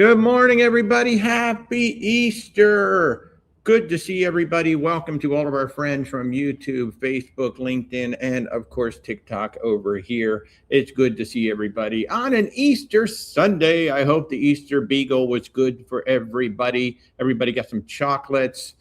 Good morning, everybody. Happy Easter. Good to see everybody. Welcome to all of our friends from YouTube, Facebook, LinkedIn, and of course, TikTok over here. It's good to see everybody on an Easter Sunday. I hope the Easter Beagle was good for everybody. Everybody got some chocolates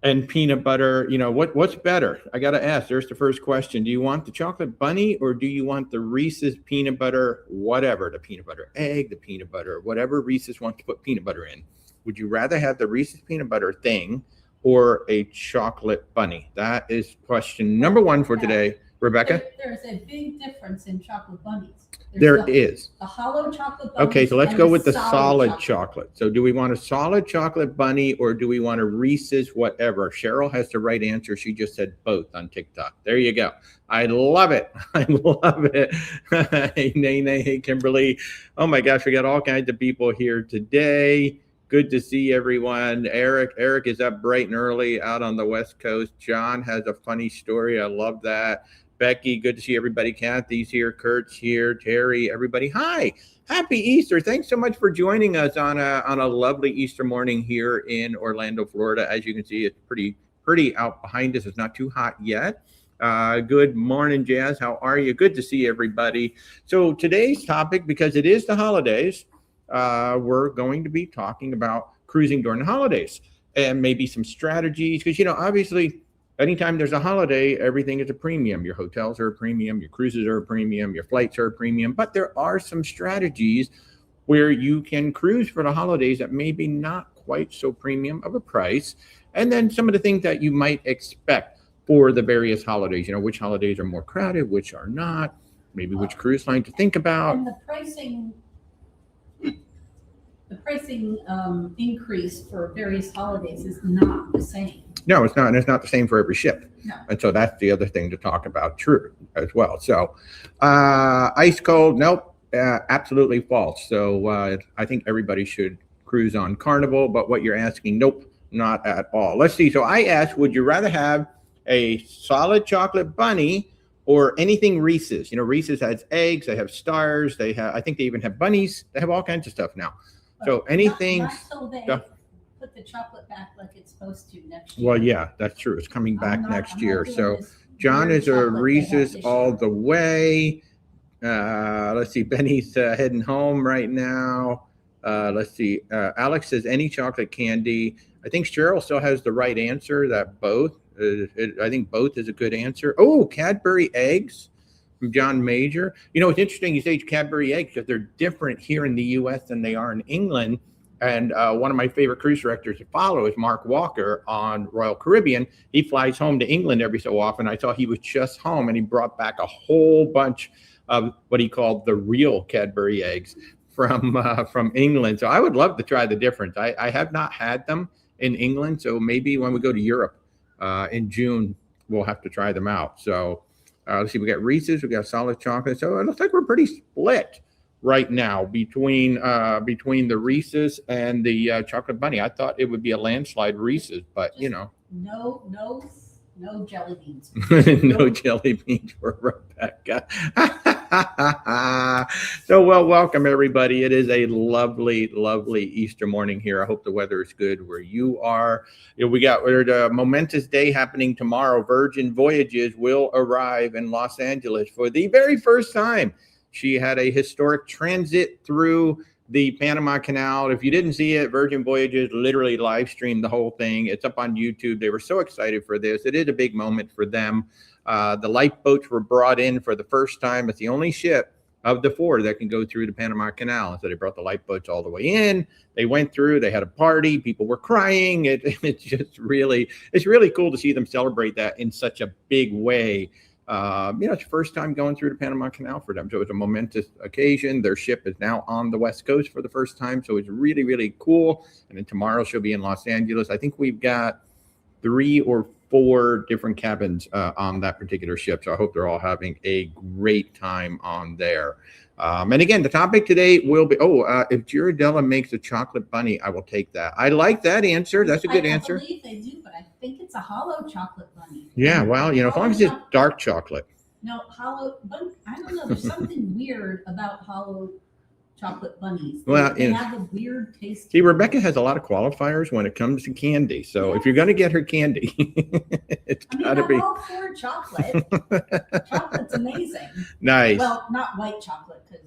and peanut butter. You know, what's better? I got to ask. There's the first question. Do you want the chocolate bunny or do you want the Reese's peanut butter, whatever, the peanut butter egg, the peanut butter, whatever Reese's wants to put peanut butter in? Would you rather have the Reese's peanut butter thing or a chocolate bunny? That is question number one for today. Rebecca? There's a big difference in chocolate bunnies. There is. The hollow chocolate bunnies. Okay, so let's go with the solid chocolate. So do we want a solid chocolate bunny or do we want a Reese's whatever? Cheryl has the right answer. She just said both on TikTok. There you go. I love it. I love it. Hey, Nene, hey, Kimberly. Oh my gosh, we got all kinds of people here today. Good to see everyone. Eric is up bright and early out on the West Coast. John has a funny story. I love that. Becky, good to see everybody. Kathy's here. Kurt's here. Terry, everybody. Hi. Happy Easter. Thanks so much for joining us on a lovely Easter morning here in Orlando, Florida. As you can see, it's pretty out behind us. It's not too hot yet. Good morning, Jazz. How are you? Good to see everybody. So today's topic, because it is the holidays, we're going to be talking about cruising during the holidays and maybe some strategies. Because, you know, obviously, anytime there's a holiday, everything is a premium. Your hotels are a premium, your cruises are a premium, your flights are a premium. But there are some strategies where you can cruise for the holidays that maybe not quite so premium of a price. And then some of the things that you might expect for the various holidays. You know, which holidays are more crowded, which are not, maybe which cruise line to think about. And the pricing increase for various holidays is not the same. No, it's not. And it's not the same for every ship. No. And so that's the other thing to talk about, true, as well. So ice cold, nope, absolutely false. So I think everybody should cruise on Carnival, but what you're asking, nope, not at all. Let's see. So I asked, would you rather have a solid chocolate bunny or anything Reese's? You know, Reese's has eggs, they have stars, they have, I think they even have bunnies. They have all kinds of stuff now. So anything. Not so they put the chocolate back like it's supposed to next year. Well, yeah, that's true. It's coming back next year. So John is a Reese's all the way. Let's see. Benny's heading home right now. Let's see. Alex says any chocolate candy. I think Cheryl still has the right answer that both. I think both is a good answer. Oh, Cadbury eggs from John Major. You know, it's interesting you say Cadbury eggs because they're different here in the U.S. than they are in England. And one of my favorite cruise directors to follow is Mark Walker on Royal Caribbean. He flies home to England every so often. I saw he was just home and he brought back a whole bunch of what he called the real Cadbury eggs from England. So I would love to try the difference. I have not had them in England. So maybe when we go to Europe in June, we'll have to try them out. So let's see, we got Reese's, we got solid chocolate. So it looks like we're pretty split right now between the Reese's and the chocolate bunny. I thought it would be a landslide Reese's, but you know. No jelly beans. No jelly beans for Rebecca. So, well, welcome everybody. It is a lovely, lovely Easter morning here. I hope the weather is good where you are. You know, we're a momentous day happening tomorrow. Virgin Voyages will arrive in Los Angeles for the very first time. She had a historic transit through the Panama Canal. If you didn't see it, Virgin Voyages literally live streamed the whole thing. It's up on YouTube. They were so excited for this. It is a big moment for them. The lifeboats were brought in for the first time. It's the only ship of the four that can go through the Panama Canal. So they brought the lifeboats all the way in. They went through. They had a party. People were crying. It's just really cool to see them celebrate that in such a big way. You know, it's the first time going through the Panama Canal for them. So it's a momentous occasion. Their ship is now on the West Coast for the first time. So it's really, really cool. And then tomorrow she'll be in Los Angeles. I think we've got 3 or 4 different cabins on that particular ship. So I hope they're all having a great time on there. And again, the topic today will be, if Ghirardelli makes a chocolate bunny, I will take that. I like that answer. That's a good answer. I believe they do, but I think it's a hollow chocolate bunny. Yeah, well, you know, as long as it's dark chocolate. No, hollow, but I don't know. There's something weird about hollow chocolate bunnies. Well, They have a weird taste. See, Rebecca has a lot of qualifiers when it comes to candy. So if you're going to get her candy, it's got to I'm be. all for chocolate. Chocolate's amazing. Nice. Well, not white chocolate because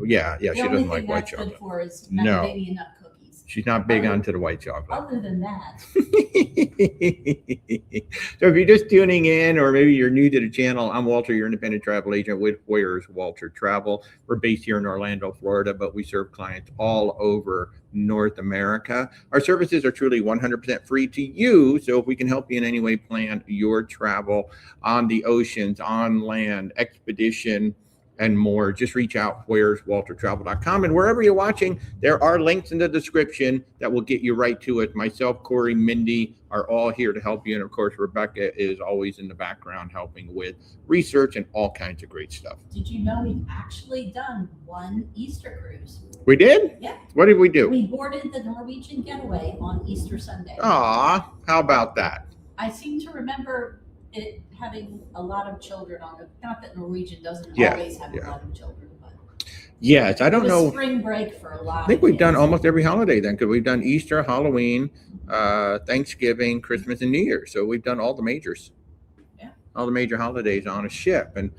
Yeah, the she only doesn't like thing white that's chocolate. good for is No. macadamia nut cookies. She's not big onto the white chocolate. Other than that, So if you're just tuning in, or maybe you're new to the channel, I'm Walter, your independent travel agent with Where's Walter Travel. We're based here in Orlando, Florida, but we serve clients all over North America. Our services are truly 100% free to you. So if we can help you in any way plan your travel on the oceans, on land, expedition, and more, just reach out, where'swaltertravel.com. And wherever you're watching, there are links in the description that will get you right to it. Myself, Corey, Mindy are all here to help you. And of course, Rebecca is always in the background helping with research and all kinds of great stuff. did you know we've actually done one Easter cruise? We did? Yeah. What did we do? We boarded the Norwegian Getaway on Easter Sunday. Aw, how about that? I seem to remember it having a lot of children on it. Not that Norwegian doesn't Yeah, always have yeah. a lot of children, but Yes, I it don't was know. spring break for a lot. I think of we've done kids. almost every holiday then, because we've done Easter, Halloween, Thanksgiving, Christmas, and New Year. So we've done all the majors. Yeah. All the major holidays on a ship. And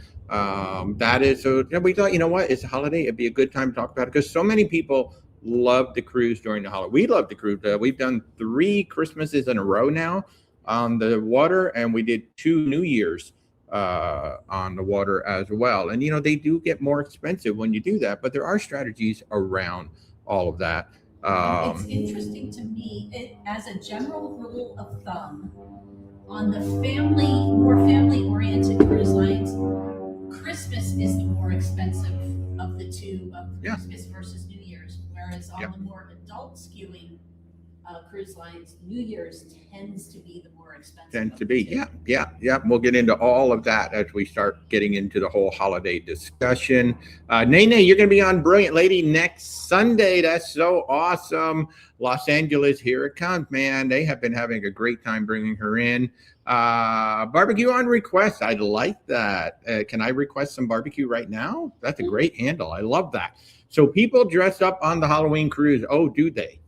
that is, so we thought, you know what, it's a holiday. It'd be a good time to talk about it because so many people love to cruise during the holiday. We love to cruise. We've done 3 Christmases in a row now on the water, and we did 2 New Year's on the water as well. And they do get more expensive when you do that, but there are strategies around all of that. It's interesting to me, as a general rule of thumb, on the more family-oriented cruise lines, Christmas is the more expensive of the two, of Christmas versus New Year's, whereas on the more adult skewing cruise lines, New Year's tends to be the more expensive. Tends to be, yeah. We'll get into all of that as we start getting into the whole holiday discussion. Nene, you're going to be on Brilliant Lady next Sunday. That's so awesome. Los Angeles, here it comes, man. They have been having a great time bringing her in. Barbecue on request. I like that. Can I request some barbecue right now? That's a great handle. I love that. So people dress up on the Halloween cruise. Oh, do they?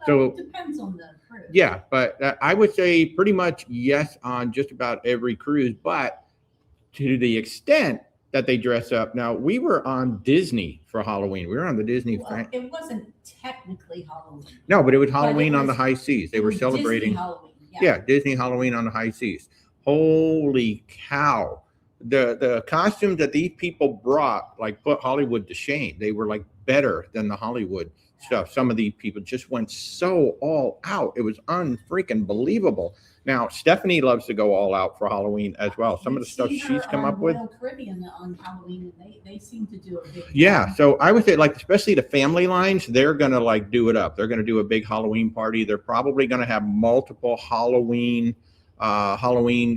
Well, it depends on the cruise. Yeah, but I would say pretty much yes on just about every cruise, but to the extent that they dress up. Now, we were on Disney for Halloween. We were on the Disney. Well, it wasn't technically Halloween. No, but it was Halloween on the high seas. They were was celebrating. Disney Halloween. Yeah, Disney Halloween on the high seas. Holy cow. The costumes that these people brought, like, put Hollywood to shame. They were like better than the Hollywood stuff. Some of these people just went so all out. It was unfreaking believable. Now, Stephanie loves to go all out for Halloween as well. Some of the stuff she's come up with. Royal Caribbean on Halloween, and they seem to do a big. Yeah, so I would say, like, especially the family lines, they're gonna like do it up. They're gonna do a big Halloween party. They're probably gonna have multiple Halloween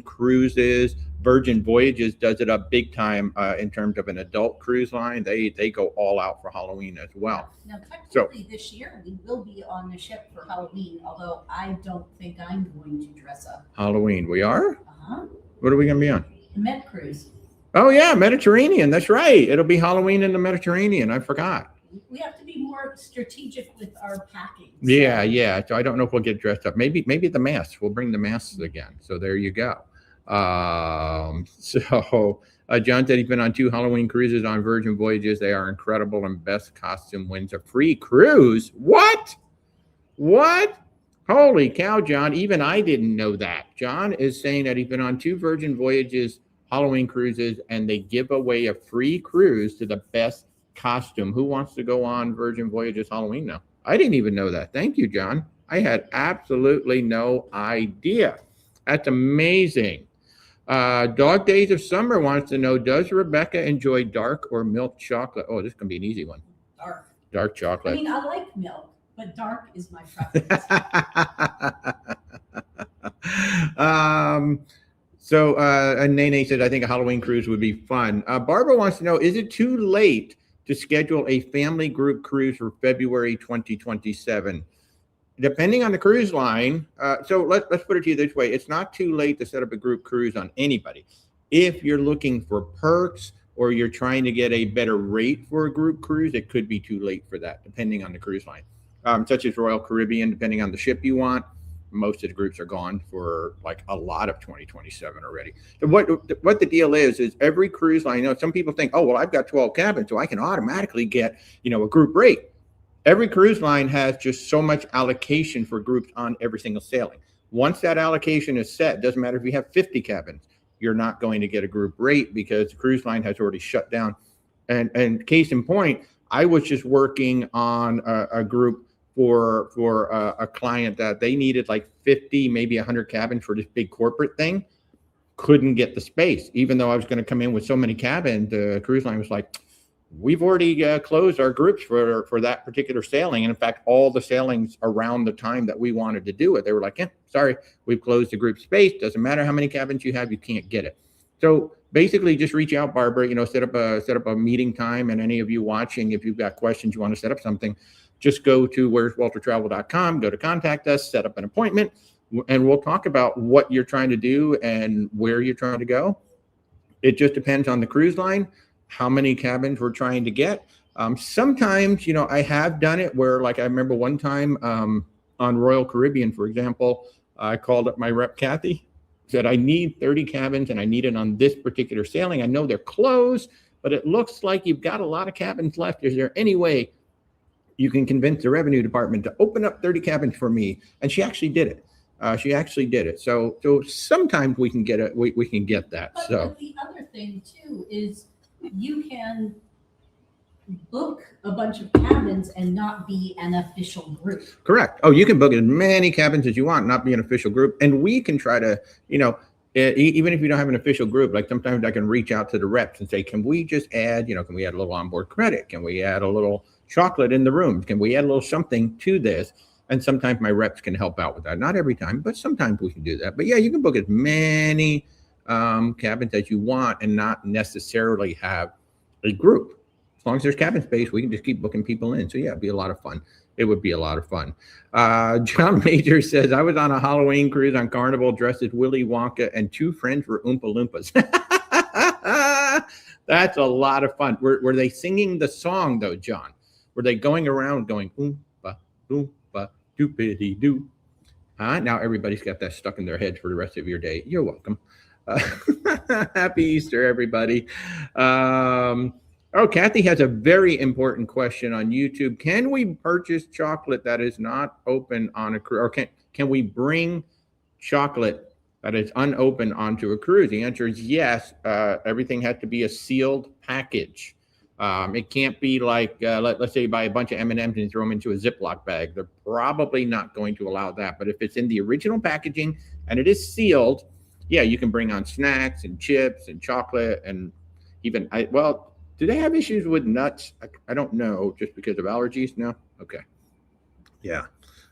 cruises. Virgin Voyages does it up big time in terms of an adult cruise line. They go all out for Halloween as well. Now, technically, this year we will be on the ship for Halloween, although I don't think I'm going to dress up. Halloween, we are? Uh-huh. What are we going to be on? The Med Cruise. Oh, yeah, Mediterranean. That's right. It'll be Halloween in the Mediterranean. I forgot. We have to be more strategic with our packing. Yeah. So I don't know if we'll get dressed up. Maybe the masks. We'll bring the masks again. So there you go. John said he's been on 2 Halloween cruises on Virgin Voyages. They are incredible, and best costume wins a free cruise. What? Holy cow, John. Even I didn't know that. John is saying that he's been on 2 Virgin Voyages Halloween cruises, and they give away a free cruise to the best costume. Who wants to go on Virgin Voyages Halloween now? I didn't even know that. Thank you, John. I had absolutely no idea. That's amazing. Dog Days of Summer wants to know, does Rebecca enjoy dark or milk chocolate? Oh, this is going to be an easy one. Dark chocolate. I mean, I like milk, but dark is my preference. And Nene said, I think a Halloween cruise would be fun. Barbara wants to know, is it too late to schedule a family group cruise for February 2027? Depending on the cruise line. So let's put it to you this way. It's not too late to set up a group cruise on anybody. If you're looking for perks or you're trying to get a better rate for a group cruise, it could be too late for that, depending on the cruise line. Such as Royal Caribbean, depending on the ship you want, most of the groups are gone for like a lot of 2027 already. So what the deal is every cruise line, some people think, oh, well, I've got 12 cabins, so I can automatically get, a group rate. Every cruise line has just so much allocation for groups on every single sailing. Once that allocation is set, doesn't matter if you have 50 cabins, you're not going to get a group rate because the cruise line has already shut down. And case in point, I was just working on a group for a client that they needed like 50, maybe 100 cabins for this big corporate thing. Couldn't get the space, even though I was going to come in with so many cabins. The cruise line was like, we've already closed our groups for that particular sailing. And in fact, all the sailings around the time that we wanted to do it, they were like, sorry, we've closed the group space. Doesn't matter how many cabins you have, you can't get it. So basically just reach out, Barbara, set up a meeting time. And any of you watching, if you've got questions, you want to set up something, just go to where'swaltertravel.com, go to contact us, set up an appointment, and we'll talk about what you're trying to do and where you're trying to go. It just depends on the cruise line, how many cabins we're trying to get. Sometimes, I have done it where, like, I remember one time on Royal Caribbean, for example, I called up my rep, Kathy, said, I need 30 cabins and I need it on this particular sailing. I know they're closed, but it looks like you've got a lot of cabins left. Is there any way you can convince the revenue department to open up 30 cabins for me? And she actually did it. So sometimes we can get it. We can get that. But the other thing too is you can book a bunch of cabins and not be an official group. Correct. Oh, you can book as many cabins as you want, not be an official group. And we can try to, even if you don't have an official group, like sometimes I can reach out to the reps and say, can we just add, can we add a little onboard credit? Can we add a little chocolate in the room? Can we add a little something to this? And sometimes my reps can help out with that. Not every time, but sometimes we can do that. But yeah, you can book as many cabins as you want and not necessarily have a group. As long as there's cabin space, we can just keep booking people in. So yeah, it'd be a lot of fun. It would be a lot of fun. John Major says, I was on a Halloween cruise on Carnival dressed as Willy Wonka and 2 friends were Oompa Loompas. That's a lot of fun. Were they singing the song though, John? Were they going around going, Oompa, Oompa, doopity doo? Now everybody's got that stuck in their heads for the rest of your day. You're welcome. Happy Easter, everybody. Kathy has a very important question on YouTube. Can we purchase chocolate that is not open on a cruise? Or can we bring chocolate that is unopened onto a cruise? The answer is yes. Everything has to be a sealed package. It can't be like, let's say you buy a bunch of M&Ms and throw them into a Ziploc bag. They're probably not going to allow that. But if it's in the original packaging and it is sealed, yeah, you can bring on snacks and chips and chocolate and even, do they have issues with nuts? I don't know, just because of allergies? No? Okay. Yeah,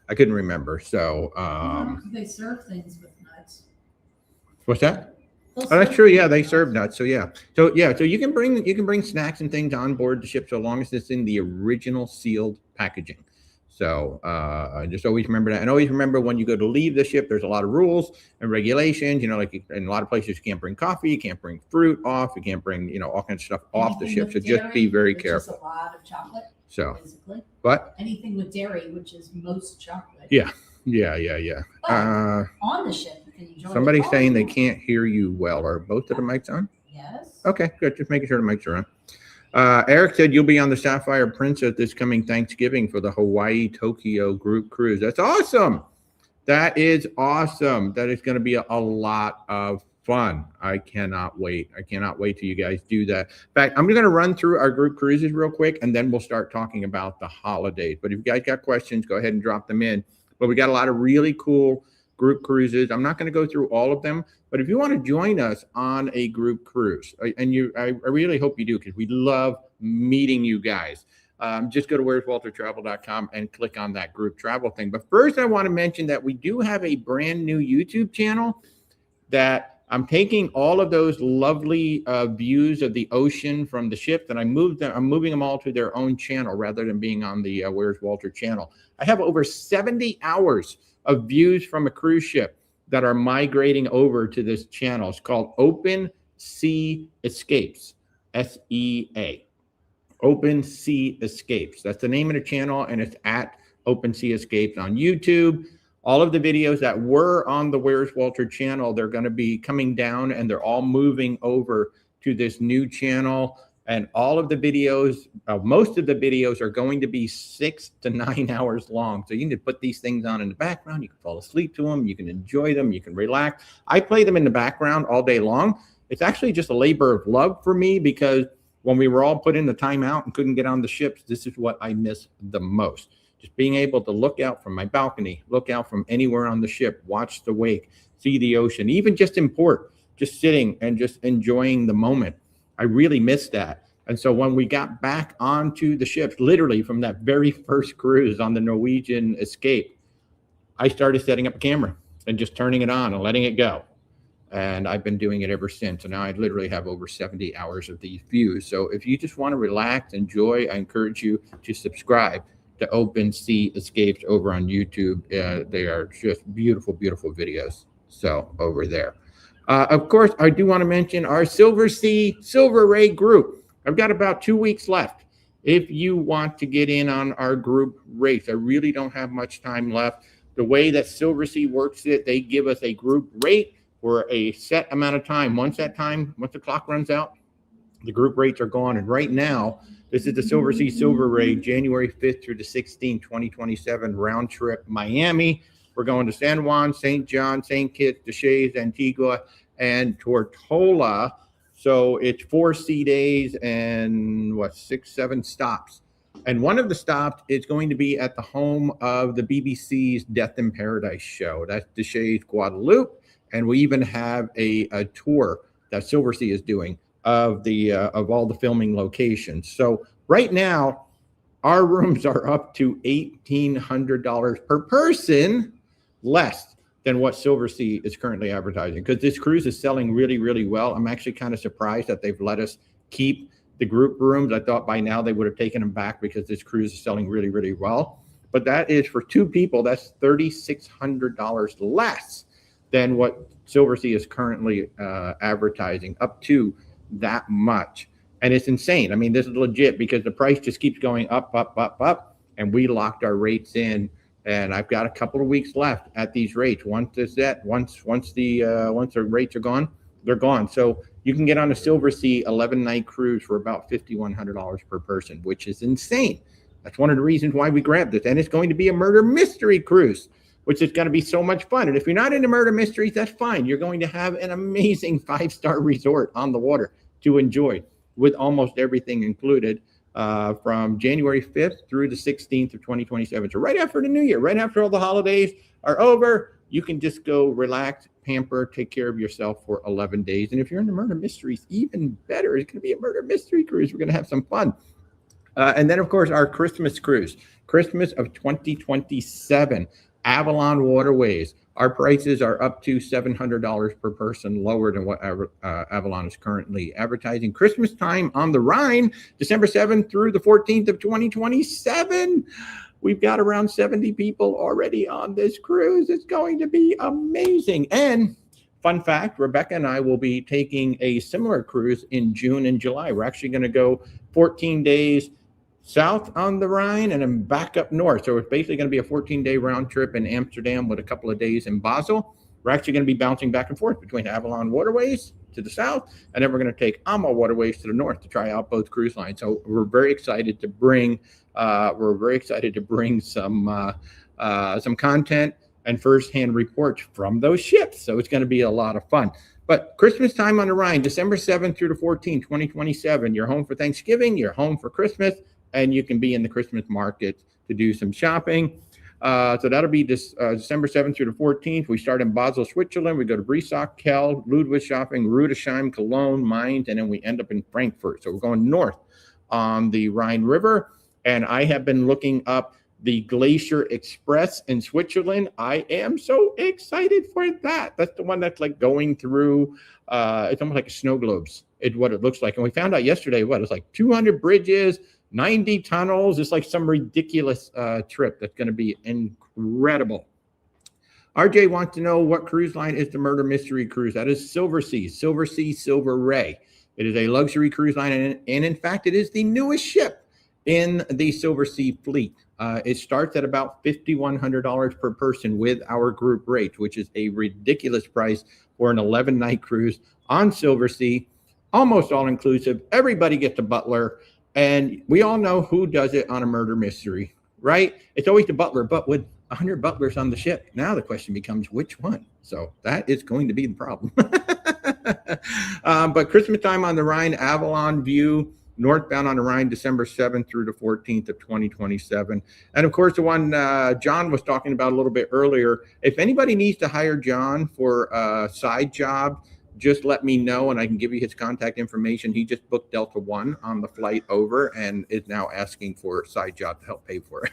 I couldn't remember. So they serve things with nuts. What's that? Oh, that's true. Yeah, they serve nuts. So yeah. So you can bring snacks and things on board the ship so long as it's in the original sealed packaging. So just always remember that. And always remember when you go to leave the ship, there's a lot of rules and regulations. Like in a lot of places, you can't bring coffee, you can't bring fruit off, you can't bring, all kinds of stuff off the ship. So just be very careful. Which is a lot of chocolate. So basically. What? Anything with dairy, which is most chocolate. Yeah. But on the ship, you can enjoy somebody's saying they can't hear you well. Are both of the mics on? Yes. Okay, good. Just making sure the mics are on. Eric said you'll be on the Sapphire Princess this coming Thanksgiving for the Hawaii Tokyo group cruise. That's awesome. That is awesome. That is going to be a lot of fun. I cannot wait. I cannot wait till you guys do that. In fact, I'm going to run through our group cruises real quick, and then we'll start talking about the holidays. But if you guys got questions, go ahead and drop them in. But we got a lot of really cool group cruises. I'm not going to go through all of them, but if you want to join us on a group cruise, and I really hope you do, because we love meeting you guys. Just go to where'swaltertravel.com and click on that group travel thing. But first, I want to mention that we do have a brand new YouTube channel that I'm taking all of those lovely views of the ocean from the ship, and I'm moving them all to their own channel rather than being on the Where's Walter channel. I have over 70 hours of views from a cruise ship that are migrating over to this channel. It's called Open Sea Escapes. SEA. Open Sea Escapes. That's the name of the channel, and it's at Open Sea Escapes on YouTube. All of the videos that were on the Where's Walter channel, they're going to be coming down, and they're all moving over to this new channel. And all of the videos, most of the videos are going to be 6 to 9 hours long. So you can put these things on in the background. You can fall asleep to them. You can enjoy them. You can relax. I play them in the background all day long. It's actually just a labor of love for me, because when we were all put in the timeout and couldn't get on the ships, this is what I miss the most. Just being able to look out from my balcony, look out from anywhere on the ship, watch the wake, see the ocean, even just in port, just sitting and just enjoying the moment. I really miss that. And so when we got back onto the ships, literally from that very first cruise on the Norwegian Escape, I started setting up a camera and just turning it on and letting it go. And I've been doing it ever since. And now I literally have over 70 hours of these views. So if you just want to relax, enjoy, I encourage you to subscribe to Open Sea Escapes over on YouTube. They are just beautiful, beautiful videos. So over there. Of course, I do want to mention our Silver Sea Silver Ray group. I've got about 2 weeks left. If you want to get in on our group rates, I really don't have much time left. The way that Silver Sea works it, they give us a group rate for a set amount of time. Once the clock runs out, the group rates are gone. And right now, this is the Silver Sea Silver Ray, January 5th through the 16th, 2027, round trip Miami. We're going to San Juan, St. John, St. Kitts, Deschutes, Antigua, and Tortola. So it's 4 sea days and 6, 7 stops. And one of the stops is going to be at the home of the BBC's Death in Paradise show. That's Deschutes, Guadeloupe. And we even have a tour that Silver Sea is doing of all the filming locations. So right now, our rooms are up to $1,800 per person, less than what Silver Sea is currently advertising, because this cruise is selling really, really well. I'm actually kind of surprised that they've let us keep the group rooms. I thought by now they would have taken them back, because this cruise is selling really, really well. But that is for 2 people. That's $3,600 less than what Silver Sea is currently advertising, up to that much. And it's insane. I mean, this is legit, because the price just keeps going up, up, up, up. And we locked our rates in. And I've got a couple of weeks left at these rates. Once the rates are gone, they're gone. So you can get on a Silver Sea 11-night cruise for about $5,100 per person, which is insane. That's one of the reasons why we grabbed this. And it's going to be a murder mystery cruise, which is going to be so much fun. And if you're not into murder mysteries, that's fine. You're going to have an amazing 5-star resort on the water to enjoy, with almost everything included, from January 5th through the 16th of 2027. So right after the new year, right after all the holidays are over, you can just go relax, pamper, take care of yourself for 11 days. And if you're into murder mysteries, even better. It's going to be a murder mystery cruise. We're going to have some fun. And then, of course, our Christmas cruise, Christmas of 2027, Avalon Waterways. Our prices are up to $700 per person, lower than what Avalon is currently advertising. Christmas time on the Rhine, December 7th through the 14th of 2027. We've got around 70 people already on this cruise. It's going to be amazing. And fun fact, Rebecca and I will be taking a similar cruise in June and July. We're actually going to go 14 days south on the Rhine and then back up north. So it's basically going to be a 14-day round trip in Amsterdam with a couple of days in Basel. We're actually going to be bouncing back and forth between Avalon Waterways to the south, and then we're going to take Ama Waterways to the north to try out both cruise lines. So we're very excited to bring some content and firsthand reports from those ships. So it's going to be a lot of fun. But Christmas time on the Rhine, December 7th through the 14th, 2027. You're home for Thanksgiving, you're home for Christmas, and you can be in the Christmas market to do some shopping. So that'll be this December 7th through the 14th. We start in Basel, Switzerland. We go to Breisach, Kell, Ludwigshafen, Rudesheim, Cologne, Mainz, and then we end up in Frankfurt. So we're going north on the Rhine River. And I have been looking up the Glacier Express in Switzerland. I am so excited for that. That's the one that's like going through, it's almost like a snow globes. It's what it looks like. And we found out yesterday, it's like 200 bridges, 90 tunnels. It's like some ridiculous trip that's going to be incredible. RJ wants to know what cruise line is the murder mystery cruise. That is Silver Sea, Silver Sea, Silver Ray. It is a luxury cruise line, and in fact, it is the newest ship in the Silver Sea fleet. It starts at about $5,100 per person with our group rate, which is a ridiculous price for an 11-night cruise on Silver Sea, almost all inclusive. Everybody gets a butler, and we all know who does it on a murder mystery, right? It's always the butler, but with 100 butlers on the ship, now the question becomes which one. So that is going to be the problem. But Christmas time on the Rhine, Avalon View, northbound on the Rhine, December 7th through the 14th of 2027. And of course, the one John was talking about a little bit earlier, if anybody needs to hire John for a side job, just let me know and I can give you his contact information. He just booked Delta One on the flight over and is now asking for a side job to help pay for it.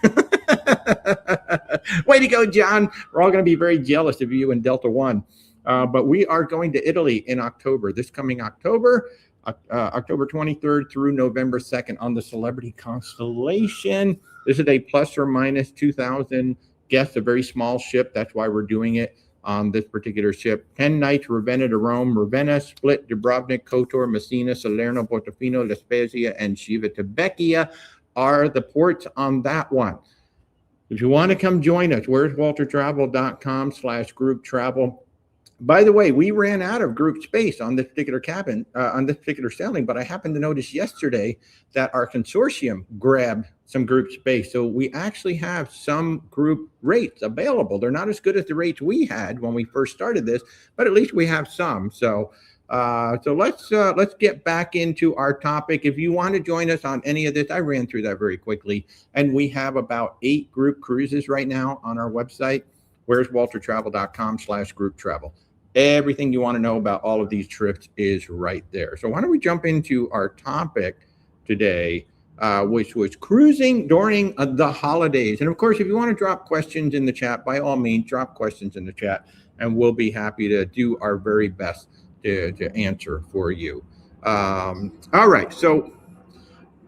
Way to go, John. We're all going to be very jealous of you and Delta One. But we are going to Italy in October, this coming October, October 23rd through November 2nd on the Celebrity Constellation. This is a plus or minus 2,000 guests, a very small ship. That's why we're doing it on this particular ship. 10 nights, Ravenna to Rome, Ravenna, Split, Dubrovnik, Kotor, Messina, Salerno, Portofino, La Spezia, and Civitavecchia are the ports on that one. If you want to come join us, where's waltertravel.com/group travel. By the way, we ran out of group space on this particular cabin, on this particular sailing, but I happened to notice yesterday that our consortium grabbed some group space. So we actually have some group rates available. They're not as good as the rates we had when we first started this, but at least we have some. So let's get back into our topic. If you want to join us on any of this, I ran through that very quickly, and we have about 8 group cruises right now on our website. Where's waltertravel.com/group travel. Everything you want to know about all of these trips is right there. So why don't we jump into our topic today, which was cruising during the holidays. And of course, if you want to drop questions in the chat, by all means, drop questions in the chat, and we'll be happy to do our very best to answer for you. All right, so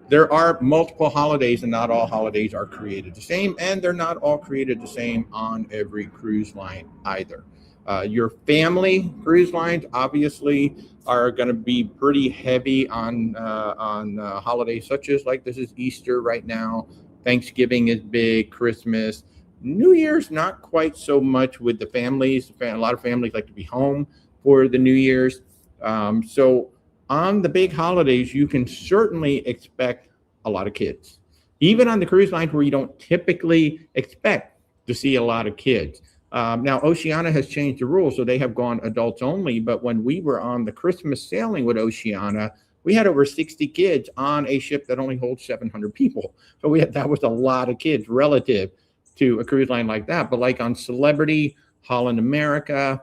there are multiple holidays, and not all holidays are created the same, and they're not all created the same on every cruise line either. Your family cruise lines obviously are going to be pretty heavy on holidays such as, like, this is Easter right now. Thanksgiving is big, Christmas, New Year's not quite so much with the families. A lot of families like to be home for the New Year's. So on the big holidays, you can certainly expect a lot of kids, even on the cruise lines where you don't typically expect to see a lot of kids. Now, Oceania has changed the rules, so they have gone adults only. But when we were on the Christmas sailing with Oceania, we had over 60 kids on a ship that only holds 700 people. So that was a lot of kids relative to a cruise line like that. But like on Celebrity, Holland America,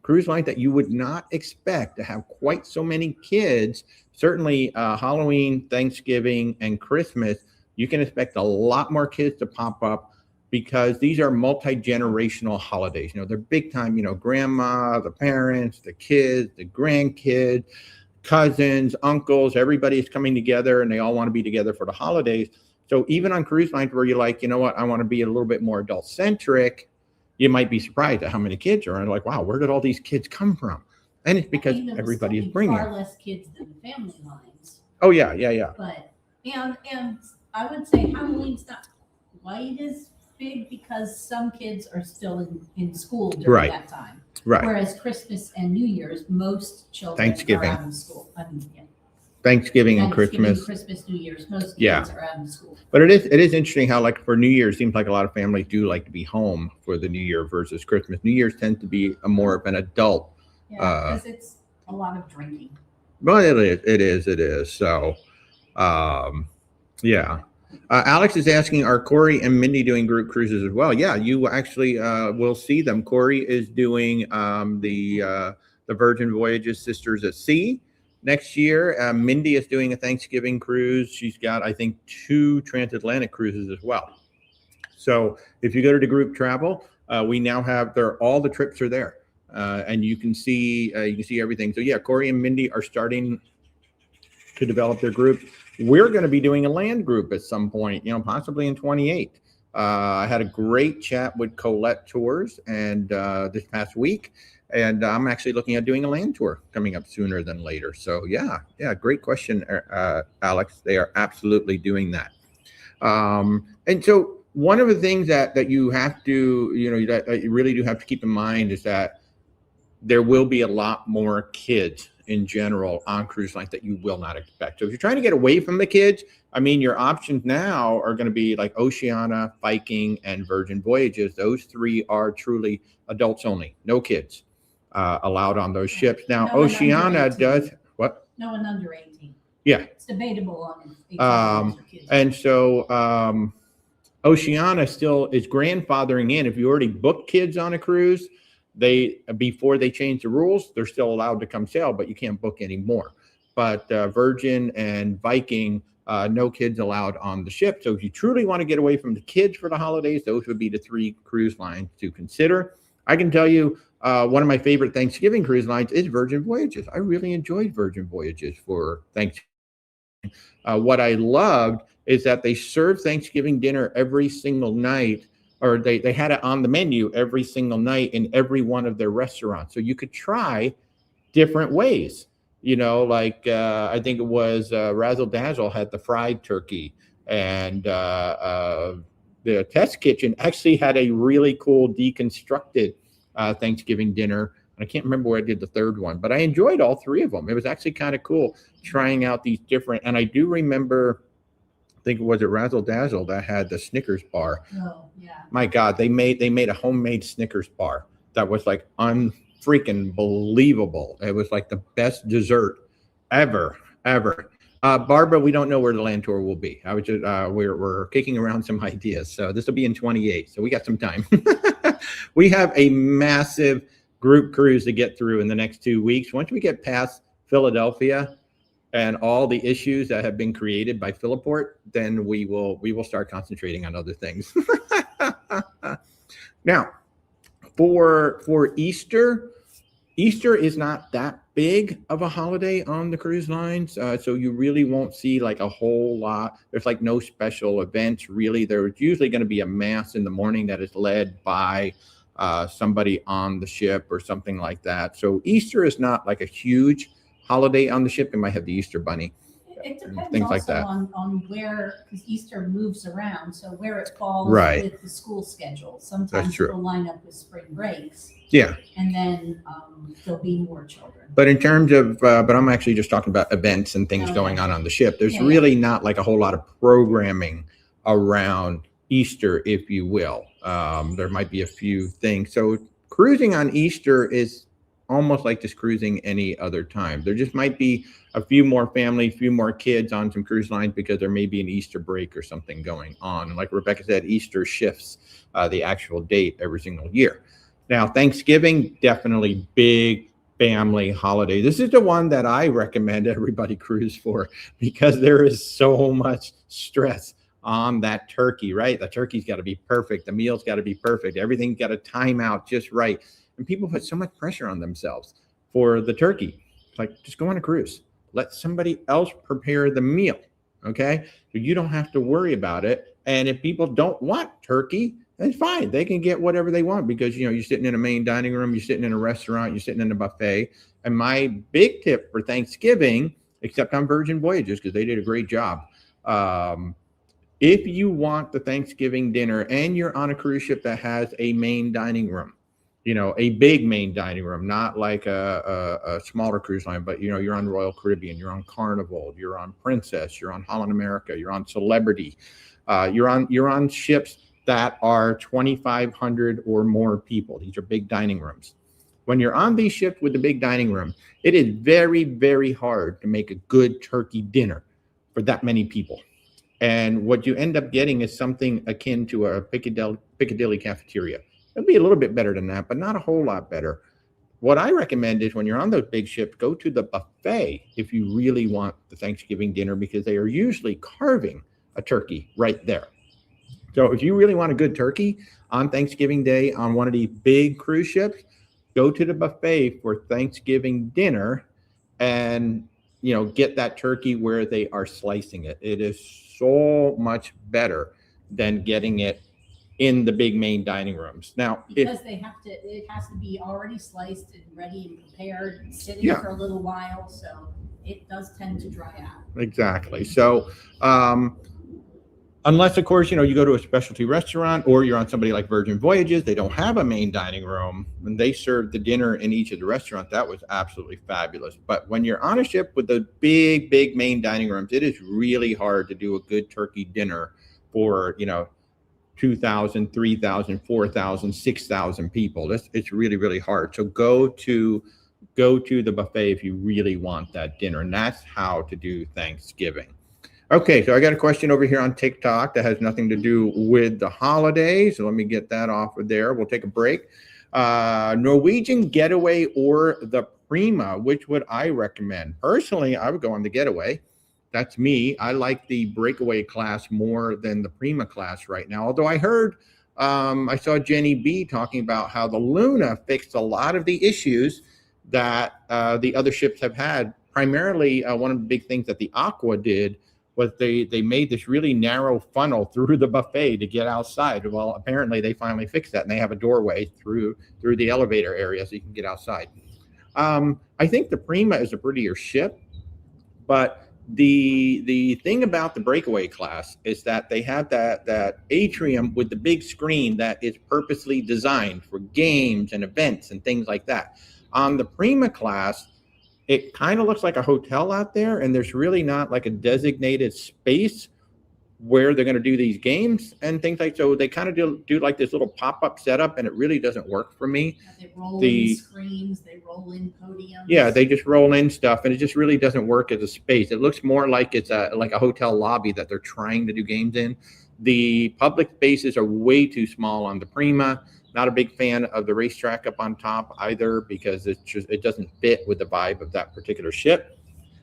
cruise line that you would not expect to have quite so many kids, certainly Halloween, Thanksgiving, and Christmas, you can expect a lot more kids to pop up, because these are multi-generational holidays. You know, they're big time, you know, grandma, the parents, the kids, the grandkids, cousins, uncles, everybody's coming together and they all want to be together for the holidays. So even on cruise lines where you're like, you know what, I want to be a little bit more adult centric, you might be surprised at how many kids are. And like, wow, where did all these kids come from? And it's because everybody is bringing far less kids than the family lines. Oh yeah. But and I would say Halloween's not quite as big because some kids are still in school during that time. Right. Whereas Christmas and New Year's, most children Thanksgiving. are out of school. Thanksgiving and Christmas, New Year's, most kids are out of school. But it is interesting how, like, for New Year's, it seems like a lot of families do like to be home for the New Year versus Christmas. New Year's tends to be a more of an adult. Yeah, because it's a lot of drinking. Well, it is. So, yeah. Alex is asking, are Corey and Mindy doing group cruises as well? Yeah, you actually will see them. Corey is doing the Virgin Voyages Sisters at Sea next year. Mindy is doing a Thanksgiving cruise. She's got, I think, 2 transatlantic cruises as well. So if you go to the group travel, we now have all the trips are there, and you can see everything. So yeah, Corey and Mindy are starting to develop their group. We're going to be doing a land group at some point, you know, possibly in 28. I had a great chat with Colette Tours and this past week, and I'm actually looking at doing a land tour coming up sooner than later. So yeah, great question, Alex. They are absolutely doing that. And so one of the things that you have to, that you really do have to keep in mind is that there will be a lot more kids in general on cruise lines that you will not expect. So if you're trying to get away from the kids, I mean, your options now are going to be like Oceania, Viking, and Virgin Voyages. Those three are truly adults only, no kids allowed on those ships. Now, No one under Oceania 18. does what? No one under 18. Yeah. It's debatable on 18 or kids. And so Oceania still is grandfathering in. If you already booked kids on a cruise, before they change the rules, they're still allowed to come sail, but you can't book anymore. But Virgin and Viking, no kids allowed on the ship. So if you truly want to get away from the kids for the holidays, those would be the three cruise lines to consider. I can tell you one of my favorite Thanksgiving cruise lines is Virgin Voyages. I really enjoyed Virgin Voyages for Thanksgiving. What I loved is that they served Thanksgiving dinner every single night, or they had it on the menu every single night in every one of their restaurants. So you could try different ways. Like I think it was Razzle Dazzle had the fried turkey, and the test kitchen actually had a really cool deconstructed Thanksgiving dinner. I can't remember where I did the third one, but I enjoyed all three of them. It was actually kind of cool trying out these different. And I do remember, I think it was Razzle Dazzle that had the Snickers bar. Oh yeah. My God, they made a homemade Snickers bar that was like unfreaking believable. It was like the best dessert ever. Barbara, we don't know where the land tour will be. I was just we're kicking around some ideas. So this will be in 28. So we got some time. We have a massive group cruise to get through in the next 2 weeks. Once we get past Philadelphia and all the issues that have been created by Philiport, then we will start concentrating on other things. Now, for Easter is not that big of a holiday on the cruise lines, so you really won't see like a whole lot. There's like no special events really. There's usually going to be a mass in the morning that is led by somebody on the ship or something like that. So Easter is not like a huge holiday on the ship. It might have the Easter bunny. It depends things also like that. on where, because Easter moves around, so where it falls Right. with the school schedule. That's Sometimes true. it'll line up with spring breaks, Yeah. and then there'll be more children. But in terms of, but I'm actually just talking about events and things Okay. going on the ship. There's Yeah, really not like a whole lot of programming around Easter, if you will. There might be a few things. So cruising on Easter is almost like just cruising any other time. There just might be a few more families, a few more kids on some cruise lines because there may be an Easter break or something going on. And like Rebecca said, Easter shifts the actual date every single year. Now, Thanksgiving, definitely big family holiday. This is the one that I recommend everybody cruise for because there is so much stress on that turkey, right? The turkey's got to be perfect. The meal's got to be perfect. Everything's got to time out just right. And people put so much pressure on themselves for the turkey. It's like, just go on a cruise. Let somebody else prepare the meal, okay? So you don't have to worry about it. And if people don't want turkey, that's fine. They can get whatever they want because, you're sitting in a main dining room, you're sitting in a restaurant, you're sitting in a buffet. And my big tip for Thanksgiving, except on Virgin Voyages, because they did a great job, if you want the Thanksgiving dinner and you're on a cruise ship that has a main dining room, a big main dining room, not like a smaller cruise line, but you're on Royal Caribbean, you're on Carnival, you're on Princess, you're on Holland America, you're on Celebrity, you're on ships that are 2,500 or more people. These are big dining rooms. When you're on these ships with the big dining room, it is very, very hard to make a good turkey dinner for that many people. And what you end up getting is something akin to a Piccadilly cafeteria. It'll be a little bit better than that, but not a whole lot better. What I recommend is when you're on those big ships, go to the buffet if you really want the Thanksgiving dinner because they are usually carving a turkey right there. So if you really want a good turkey on Thanksgiving Day on one of these big cruise ships, go to the buffet for Thanksgiving dinner and get that turkey where they are slicing it. It is so much better than getting it in the big main dining rooms. Now, because it has to be already sliced and ready and prepared and sitting Yeah. for a little while, so it does tend to dry out. Exactly. So, unless, of course, you go to a specialty restaurant or you're on somebody like Virgin Voyages, they don't have a main dining room and they serve the dinner in each of the restaurants. That was absolutely fabulous. But when you're on a ship with the big, big main dining rooms, it is really hard to do a good turkey dinner for, 2,000, 3,000, 4,000, 6,000 people. It's really, really hard. So go to the buffet if you really want that dinner. And that's how to do Thanksgiving. Okay, so I got a question over here on TikTok that has nothing to do with the holidays. So let me get that off of there. We'll take a break. Norwegian Getaway or the Prima, which would I recommend? Personally, I would go on the Getaway. That's me. I like the breakaway class more than the Prima class right now. Although I heard, I saw Jenny B talking about how the Luna fixed a lot of the issues that the other ships have had. Primarily, one of the big things that the Aqua did was they made this really narrow funnel through the buffet to get outside. Well, apparently they finally fixed that, and they have a doorway through the elevator area so you can get outside. I think the Prima is a prettier ship, but the thing about the breakaway class is that they have that atrium with the big screen that is purposely designed for games and events and things like that. On the Prima class, it kind of looks like a hotel out there, and there's really not like a designated space where they're going to do these games and things like. So they kind of do like this little pop-up setup, and it really doesn't work for me. They roll in screens, they roll in podiums. Yeah, they just roll in stuff, and it just really doesn't work as a space. It looks more like it's like a hotel lobby that they're trying to do games in. The public spaces are way too small on the Prima. Not a big fan of the racetrack up on top either, because it doesn't fit with the vibe of that particular ship.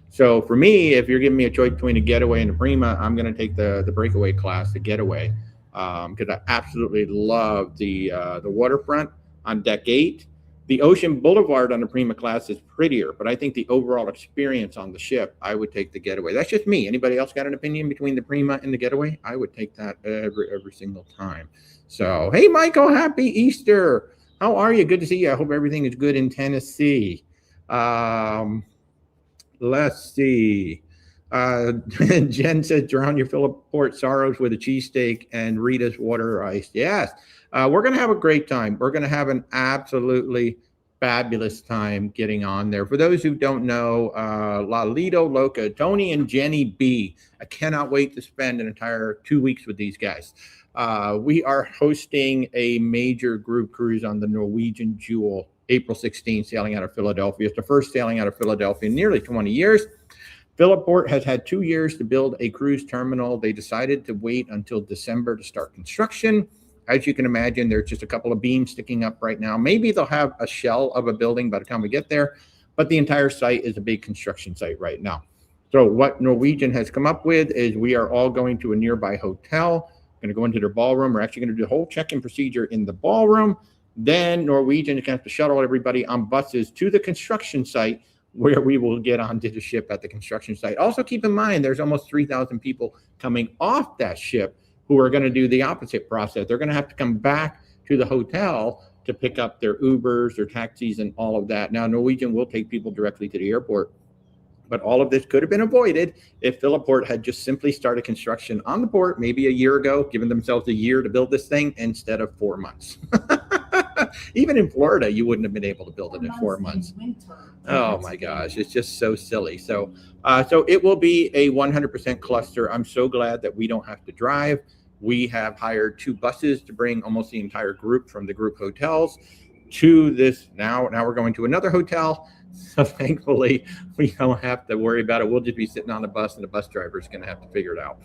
So for me, if you're giving me a choice between a Getaway and a Prima, I'm going to take the breakaway class, the Getaway, because I absolutely love the waterfront on deck 8. The Ocean Boulevard on the Prima class is prettier, but I think the overall experience on the ship, I would take the Getaway. That's just me. Anybody else got an opinion between the Prima and the Getaway? I would take that every single time. So, hey, Michael, happy Easter. How are you? Good to see you. I hope everything is good in Tennessee. Let's see. Jen says, drown your Philipport sorrows with a cheesesteak and Rita's water ice. Yes. We're going to have a great time. We're going to have an absolutely fabulous time getting on there. For those who don't know, La Lido Loca, Tony and Jenny B. I cannot wait to spend an entire 2 weeks with these guys. We are hosting a major group cruise on the Norwegian Jewel, April 16th, sailing out of Philadelphia. It's the first sailing out of Philadelphia in nearly 20 years. Philipport has had 2 years to build a cruise terminal. They decided to wait until December to start construction. As you can imagine, there's just a couple of beams sticking up right now. Maybe they'll have a shell of a building by the time we get there, but the entire site is a big construction site right now. So what Norwegian has come up with is we are all going to a nearby hotel, going to go into their ballroom. We're actually going to do the whole check-in procedure in the ballroom. Then Norwegian is going to have to shuttle everybody on buses to the construction site, where we will get onto the ship at the construction site. Also keep in mind, there's almost 3,000 people coming off that ship who are going to do the opposite process. They're going to have to come back to the hotel to pick up their Ubers, their taxis, and all of that. Now, Norwegian will take people directly to the airport, but all of this could have been avoided if Philipport had just simply started construction on the port maybe a year ago, given themselves a year to build this thing instead of 4 months. Even in Florida, you wouldn't have been able to build it in 4 months. Oh my gosh, it's just so silly. So it will be a 100% cluster. I'm so glad that we don't have to drive. We have hired 2 buses to bring almost the entire group from the group hotels to this. Now we're going to another hotel. So thankfully, we don't have to worry about it. We'll just be sitting on the bus, and the bus driver is going to have to figure it out.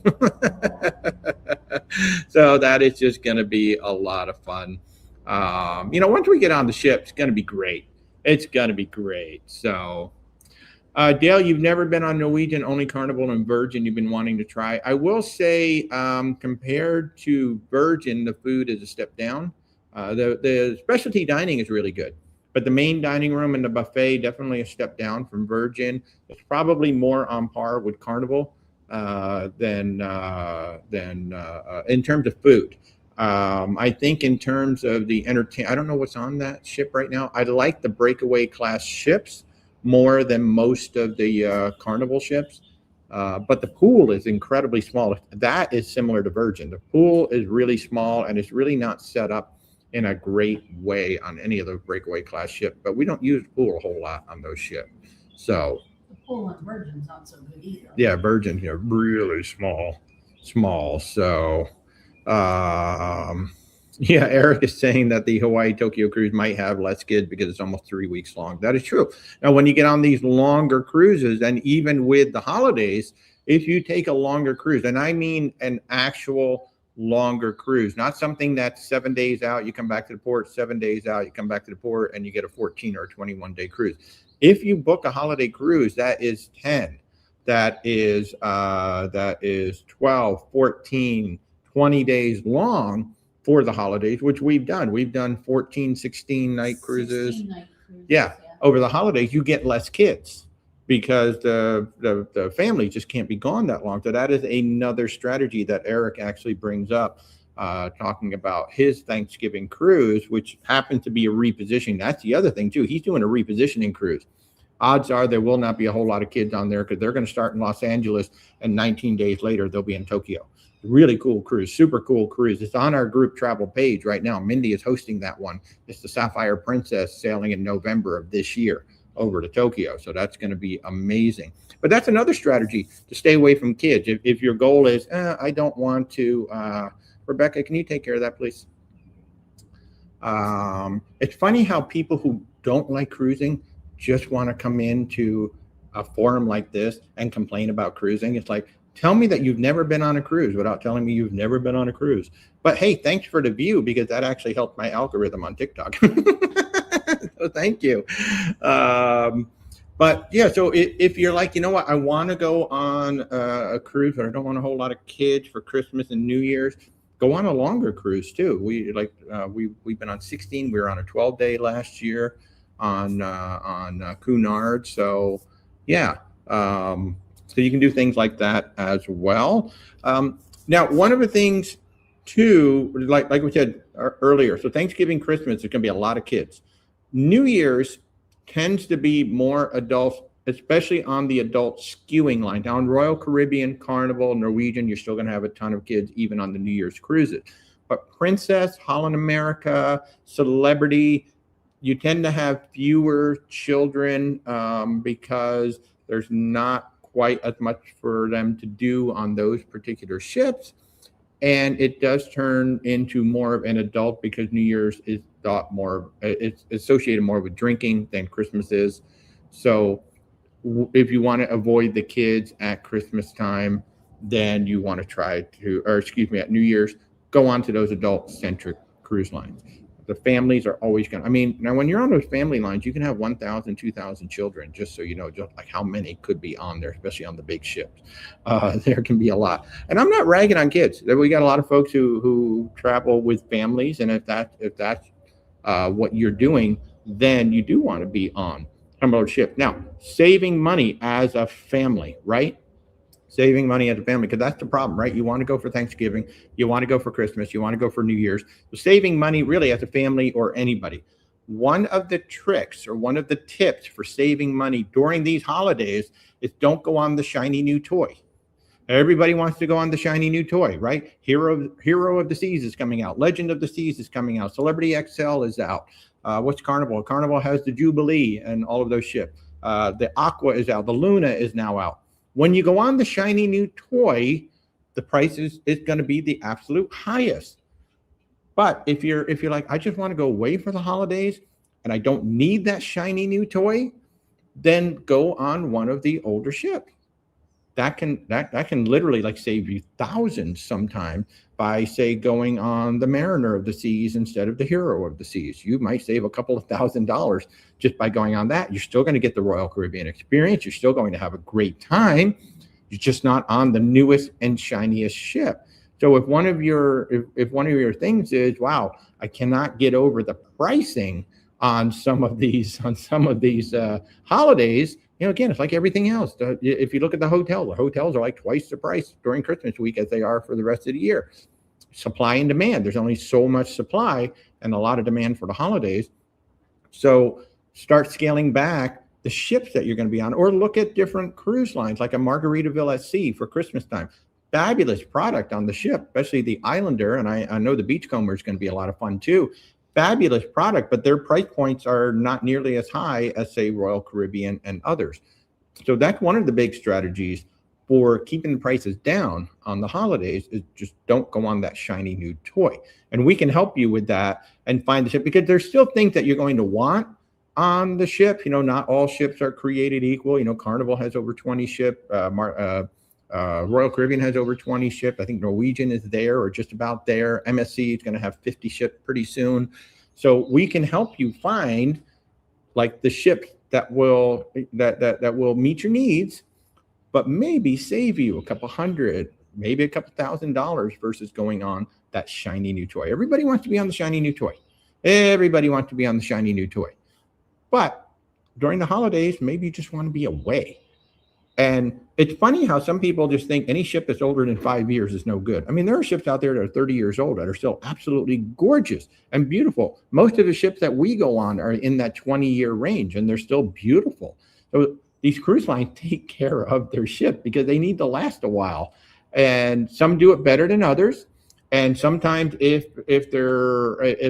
So that is just going to be a lot of fun. Once we get on the ship, it's going to be great. It's going to be great. So, Dale, you've never been on Norwegian, only Carnival and Virgin you've been wanting to try. I will say, compared to Virgin, the food is a step down. The specialty dining is really good, but the main dining room and the buffet, definitely a step down from Virgin. It's probably more on par with Carnival than in terms of food. I think in terms of the I don't know what's on that ship right now. I like the breakaway class ships more than most of the Carnival ships. But the pool is incredibly small. That is similar to Virgin. The pool is really small and it's really not set up in a great way on any of those breakaway class ships. But we don't use the pool a whole lot on those ships. So The pool on Virgin's not so good either. yeah, Virgin here really small. So yeah, Eric is saying that the Hawaii Tokyo cruise might have less kids because it's almost 3 weeks long. That is true. Now, when you get on these longer cruises, and even with the holidays, if you take a longer cruise, and I mean an actual longer cruise, not something that's 7 days out, you come back to the port, 7 days out, you come back to the port, and you get a 14 or 21-day cruise. If you book a holiday cruise, that is 10, that is 12, 14, 20 days long for the holidays, which we've done. We've done 14, 16 night cruises. 16 night cruises, yeah. Over the holidays, you get less kids because the family just can't be gone that long. So that is another strategy that Eric actually brings up, talking about his Thanksgiving cruise, which happened to be a repositioning. That's the other thing too. He's doing a repositioning cruise. Odds are there will not be a whole lot of kids on there because they're going to start in Los Angeles and 19 days later, they'll be in Tokyo. Really cool cruise, super cool cruise. It's on our group travel page right now. Mindy is hosting that one. It's the Sapphire Princess sailing in November of this year over to Tokyo. So that's going to be amazing. But that's another strategy to stay away from kids. If your goal is, I don't want to, Rebecca, can you take care of that, please? It's funny how people who don't like cruising just want to come into a forum like this and complain about cruising. It's like, tell me that you've never been on a cruise without telling me you've never been on a cruise. But hey, thanks for the view because that actually helped my algorithm on TikTok. So thank you. But yeah, so if you're like, you know what, I want to go on a cruise, but I don't want a whole lot of kids for Christmas and New Year's, go on a longer cruise too. We've been on 16. We were on a 12-day last year on Cunard. So yeah. So you can do things like that as well. Now, one of the things too, like we said earlier, so Thanksgiving, Christmas, there's going to be a lot of kids. New Year's tends to be more adults, especially on the adult skewing line. Now, on Royal Caribbean, Carnival, Norwegian, you're still going to have a ton of kids, even on the New Year's cruises. But Princess, Holland America, Celebrity, you tend to have fewer children because there's not quite as much for them to do on those particular ships. And it does turn into more of an adult because New Year's is thought more, it's associated more with drinking than Christmas is. So if you want to avoid the kids at Christmas time, then you want to try to, or excuse me, at New Year's, go on to those adult-centric cruise lines. The families are always going to, I mean, now when you're on those family lines, you can have 1,000, 2,000 children, just so you know, just like how many could be on there, especially on the big ships. There can be a lot. And I'm not ragging on kids. We got a lot of folks who travel with families. And if that's what you're doing, then you do want to be on a ship. Now, saving money as a family, right? Saving money as a family, because that's the problem, right? You want to go for Thanksgiving, you want to go for Christmas, you want to go for New Year's. So saving money really as a family or anybody. One of the tricks or one of the tips for saving money during these holidays is don't go on the shiny new toy. Everybody wants to go on the shiny new toy, right? Hero of the Seas is coming out. Legend of the Seas is coming out. Celebrity XL is out. What's Carnival? Carnival has the Jubilee and all of those ships. The Aqua is out. The Luna is now out. When you go on the shiny new toy, the price is going to be the absolute highest. But if you're like, I just want to go away for the holidays and I don't need that shiny new toy, then go on one of the older ships. That can literally like save you thousands sometimes by, say, going on the Mariner of the Seas instead of the Hero of the Seas. You might save a couple of $1,000s just by going on that. You're still going to get the Royal Caribbean experience. You're still going to have a great time. You're just not on the newest and shiniest ship. So if one of your things is, wow, I cannot get over the pricing on some of these holidays, you know, again, it's like everything else. If you look at the hotels are like twice the price during Christmas week as they are for the rest of the year. supply and demand. There's only so much supply and a lot of demand for the holidays. So start scaling back the ships that you're going to be on, or look at different cruise lines like a Margaritaville at Sea for Christmas time. Fabulous product on the ship, especially the Islander. And I know the Beachcomber is going to be a lot of fun too. Fabulous product, but their price points are not nearly as high as, say, Royal Caribbean and others. So that's one of the big strategies for keeping the prices down on the holidays, is just don't go on that shiny new toy. And we can help you with that and find the ship, because there's still things that you're going to want on the ship. You know, not all ships are created equal. You know, Carnival has over 20 ships. Royal Caribbean has over 20 ships. I think Norwegian is there or just about there. MSC is going to have 50 ships pretty soon. So we can help you find like the ships that will meet your needs, but maybe save you a couple hundred, maybe a couple $1,000 versus going on that shiny new toy. Everybody wants to be on the shiny new toy. Everybody wants to be on the shiny new toy. But during the holidays, maybe you just want to be away. And it's funny how some people just think any ship that's older than 5 years is no good. I mean, there are ships out there that are 30 years old that are still absolutely gorgeous and beautiful. Most of the ships that we go on are in that 20-year range, and they're still beautiful. So these cruise lines take care of their ship because they need to last a while. And some do it better than others. And sometimes if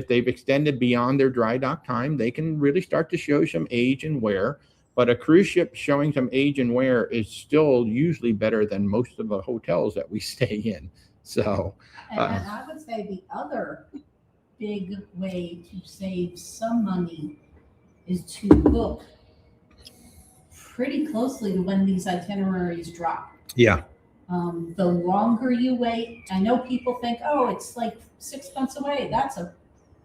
they've extended beyond their dry dock time, they can really start to show some age and wear. But a cruise ship showing some age and wear is still usually better than most of the hotels that we stay in. So, and I would say the other big way to save some money is to book pretty closely to when these itineraries drop. Yeah. The longer you wait, I know people think, oh, it's like 6 months away. That's a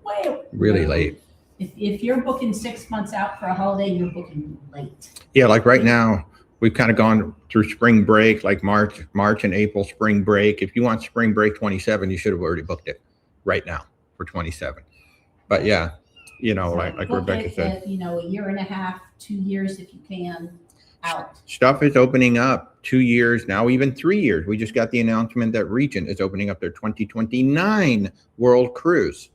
way really late. If you're booking 6 months out for a holiday, you're booking late. Yeah, like right now, we've kind of gone through spring break, like March and April spring break. If you want spring break 27, you should have already booked it right now for 27. But yeah, you know, So like book Rebecca it said, at, a year and a half, 2 years if you can, out. stuff is opening up 2 years now, even 3 years. We just got the announcement that Regent is opening up their 2029 World Cruise.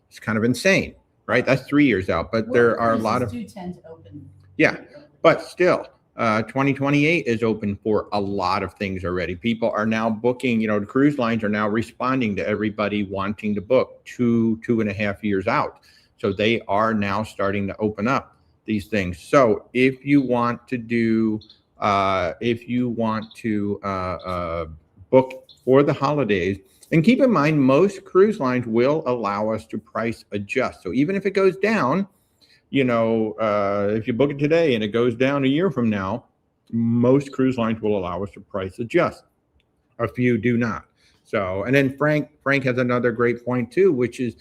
It's kind of insane, right? That's 3 years out, but there are a lot of, do tend to open. yeah, but still, 2028 is open for a lot of things already. People are now booking, the cruise lines are now responding to everybody wanting to book 2.5 years out. So they are now starting to open up these things. So if you want to do, book for the holidays, and keep in mind, most cruise lines will allow us to price adjust. So even if it goes down, if you book it today and it goes down a year from now, most cruise lines will allow us to price adjust. A few do not. So, and then Frank has another great point too, which is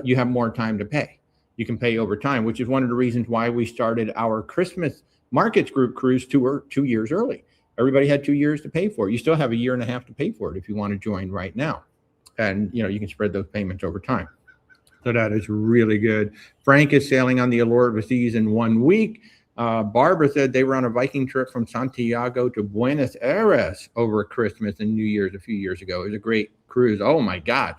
you have more time to pay. You can pay over time, which is one of the reasons why we started our Christmas Markets Group cruise 2 years early. Everybody had 2 years to pay for it. You still have a year and a half to pay for it if you want to join right now. And, you can spread those payments over time. So that is really good. Frank is sailing on the Allure of the Seas in 1 week. Barbara said they were on a Viking trip from Santiago to Buenos Aires over Christmas and New Year's a few years ago. It was a great cruise. Oh, my God.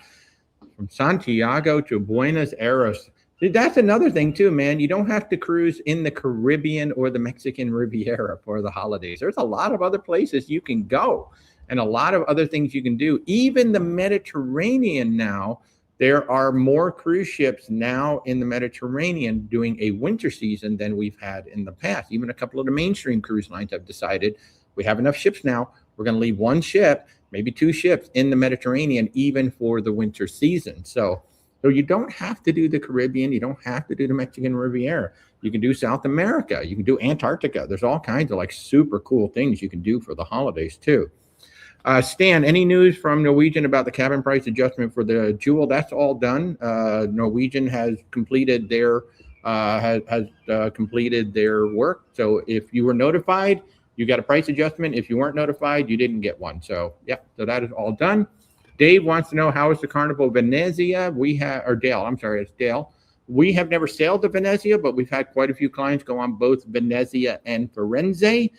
From Santiago to Buenos Aires. That's another thing, too, man. You don't have to cruise in the Caribbean or the Mexican Riviera for the holidays. There's a lot of other places you can go and a lot of other things you can do. Even the Mediterranean now, there are more cruise ships now in the Mediterranean doing a winter season than we've had in the past. Even a couple of the mainstream cruise lines have decided we have enough ships now. We're going to leave one ship, maybe 2 ships in the Mediterranean, even for the winter season. So you don't have to do the Caribbean. You don't have to do the Mexican Riviera. You can do South America. You can do Antarctica. There's all kinds of super cool things you can do for the holidays too. Stan, any news from Norwegian about the cabin price adjustment for the Jewel? That's all done. Norwegian has completed their completed their work. So if you were notified, you got a price adjustment. If you weren't notified, you didn't get one. So yeah, so that is all done. Dave wants to know, how is the Carnival Venezia? It's Dale. We have never sailed to Venezia, but we've had quite a few clients go on both Venezia and Firenze.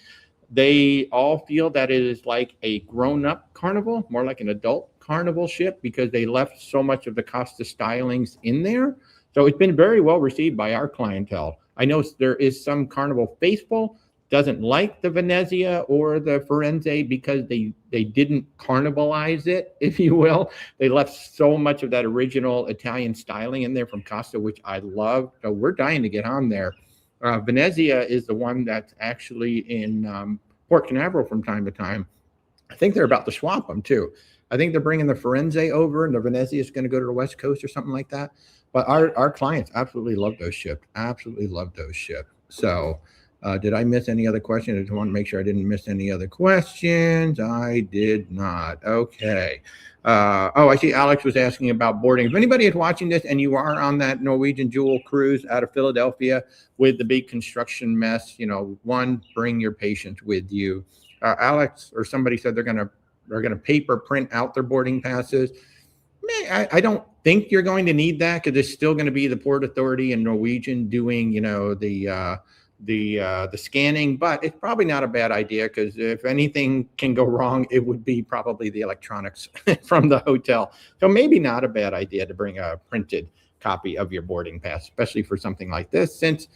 They all feel that it is like a grown-up carnival, more like an adult Carnival ship because they left so much of the Costa stylings in there. So it's been very well received by our clientele. I know there is some Carnival faithful doesn't like the Venezia or the Firenze because they didn't carnivalize it, if you will. They left so much of that original Italian styling in there from Costa, which I love. So we're dying to get on there. Venezia is the one that's actually in Port Canaveral from time to time. I think they're about to swap them too. I think they're bringing the Firenze over and the Venezia is going to go to the West Coast or something like that. But our clients absolutely love those ships. Absolutely love those ships. So did I miss any other questions? I just want to make sure I didn't miss any other questions. I did not. Okay. I see Alex was asking about boarding. If anybody is watching this and you are on that Norwegian Jewel cruise out of Philadelphia with the big construction mess, one, bring your patients with you. Alex or somebody said they're gonna paper print out their boarding passes. I don't think you're going to need that because it's still going to be the Port Authority and Norwegian doing, the scanning, but it's probably not a bad idea because if anything can go wrong, it would be probably the electronics from the hotel. So maybe not a bad idea to bring a printed copy of your boarding pass, especially for something like this, since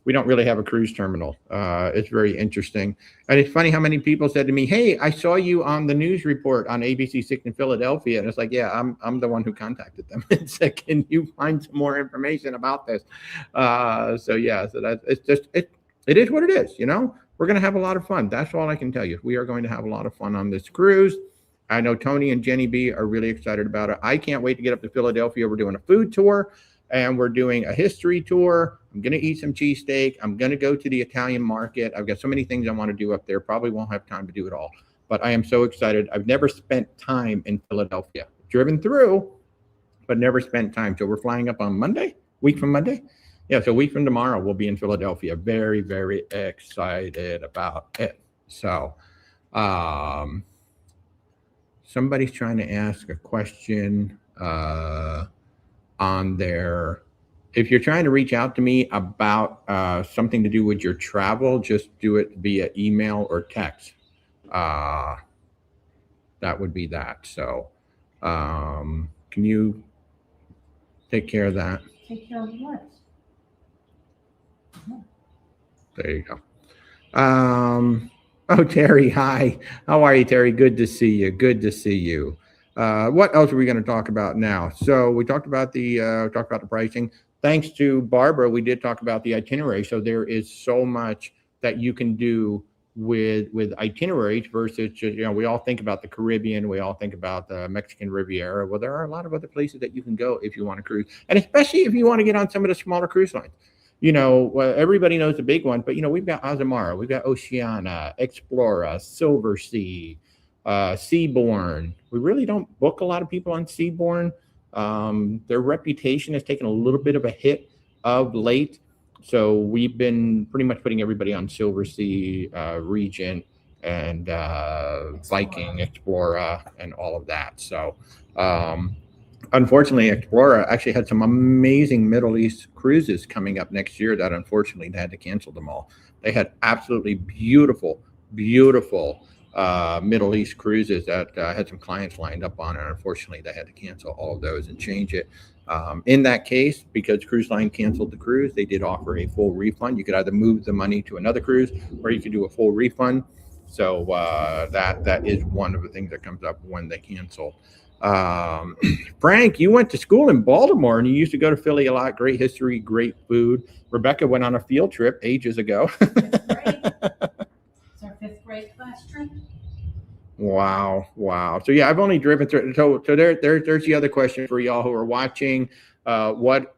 we don't really have a cruise terminal. It's very interesting. And it's funny how many people said to me, hey, I saw you on the news report on ABC6 in Philadelphia. And it's like, yeah, I'm the one who contacted them. It's like, can you find some more information about this? So it is what it is. We're going to have a lot of fun. That's all I can tell you. We are going to have a lot of fun on this cruise. I know Tony and Jenny B are really excited about it. I can't wait to get up to Philadelphia. We're doing a food tour and we're doing a history tour. I'm going to eat some cheesesteak. I'm going to go to the Italian market. I've got so many things I want to do up there. Probably won't have time to do it all, but I am so excited. I've never spent time in Philadelphia, driven through, but never spent time. So we're flying up on Monday, week from Monday. Yeah, so a week from tomorrow, we'll be in Philadelphia. Very, very excited about it. So somebody's trying to ask a question on there. If you're trying to reach out to me about something to do with your travel, just do it via email or text. That would be that. So can you take care of that? Take care of what? There you go. Terry, hi. How are you, Terry? Good to see you. Good to see you. What else are we going to talk about now? So we talked about the pricing. Thanks to Barbara, we did talk about the itinerary. So there is so much that you can do with itineraries versus just, we all think about the Caribbean, we all think about the Mexican Riviera. Well, there are a lot of other places that you can go if you want to cruise, and especially if you want to get on some of the smaller cruise lines. Everybody knows the big ones, but we've got Azamara, we've got Oceana, Explora, Silver Sea, Seabourn. We really don't book a lot of people on Seabourn. Their reputation has taken a little bit of a hit of late. So we've been pretty much putting everybody on Silver Sea, Regent, and Viking, Explora, and all of that. So unfortunately, Explora actually had some amazing Middle East cruises coming up next year that unfortunately they had to cancel them all. They had absolutely beautiful Middle East cruises that had some clients lined up on, and unfortunately they had to cancel all of those and change it. In that case, because cruise line canceled the cruise, they did offer a full refund. You could either move the money to another cruise or you could do a full refund. So that is one of the things that comes up when they cancel. Frank, you went to school in Baltimore and you used to go to Philly a lot. Great history, great food. Rebecca went on a field trip ages ago. Fifth grade. It's our fifth grade class trip. Wow. So yeah, I've only driven through. So there's the other question for y'all who are watching. What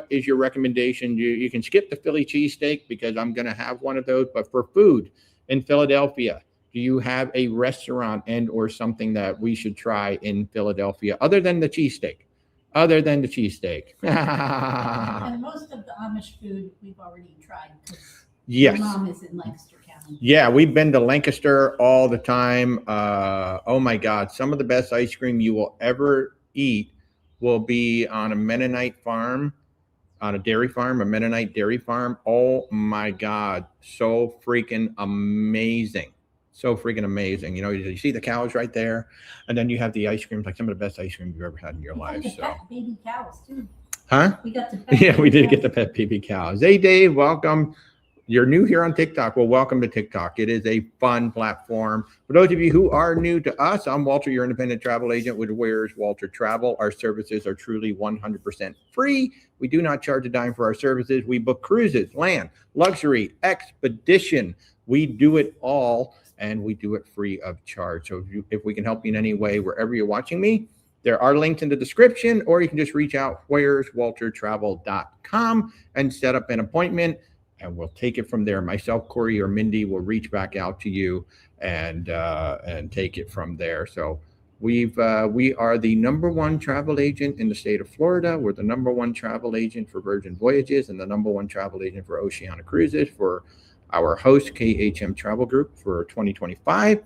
is your recommendation? You can skip the Philly cheesesteak because I'm going to have one of those. But for food in Philadelphia, do you have a restaurant and or something that we should try in Philadelphia other than the cheesesteak? And most of the Amish food we've already tried. Yes. My mom is in Lancaster County. Yeah, we've been to Lancaster all the time. Oh my God, some of the best ice cream you will ever eat will be on a Mennonite farm, on a dairy farm, a Mennonite dairy farm. Oh my God, so freaking amazing. So freaking amazing. You know, you see the cows right there, and then you have the ice cream, like some of the best ice cream you've ever had in your We got life. to So, pet baby cows too. huh? We got to pet Yeah, we baby did get cows. the pet baby cows. Hey, Dave, welcome. You're new here on TikTok. Well, welcome to TikTok. It is a fun platform. For those of you who are new to us, I'm Walter, your independent travel agent with Where's Walter Travel. Our services are truly 100% free. We do not charge a dime for our services. We book cruises, land, luxury, expedition. We do it all, and we do it free of charge. So if we can help you in any way, wherever you're watching me, there are links in the description, or you can just reach out where'swaltertravel.com and set up an appointment, and we'll take it from there. Myself, Corey, or Mindy will reach back out to you and take it from there. So we are the #1 travel agent in the state of Florida. We're the #1 travel agent for Virgin Voyages and the #1 travel agent for Oceania Cruises for our host KHM Travel Group for 2025.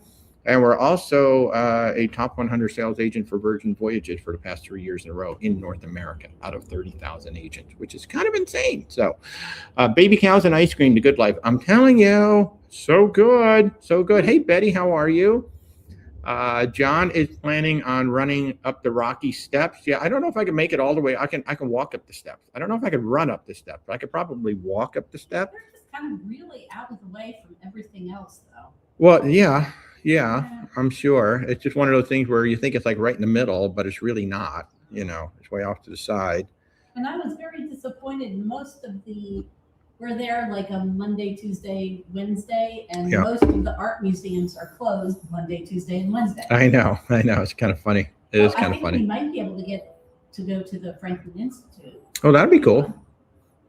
And we're also a top 100 sales agent for Virgin Voyages for the past 3 years in a row in North America out of 30,000 agents, which is kind of insane. So baby cows and ice cream, the good life. I'm telling you, so good, so good. Hey, Betty, how are you? John is planning on running up the rocky steps. Yeah, I don't know if I can make it all the way. I can walk up the steps. I don't know if I could run up the steps. I could probably walk up the steps. We're just kind of really out of the way from everything else, though. Well, yeah, I'm sure. It's just one of those things where you think it's like right in the middle, but it's really not. You know, it's way off to the side. And I was very disappointed. Most of we're there like a Monday, Tuesday, Wednesday, and Yeah. most of the art museums are closed Monday, Tuesday, and Wednesday. I know. It's kind of funny. It is kind of I funny. think we might be able to get to go to the Franklin Institute. Oh, that'd be cool.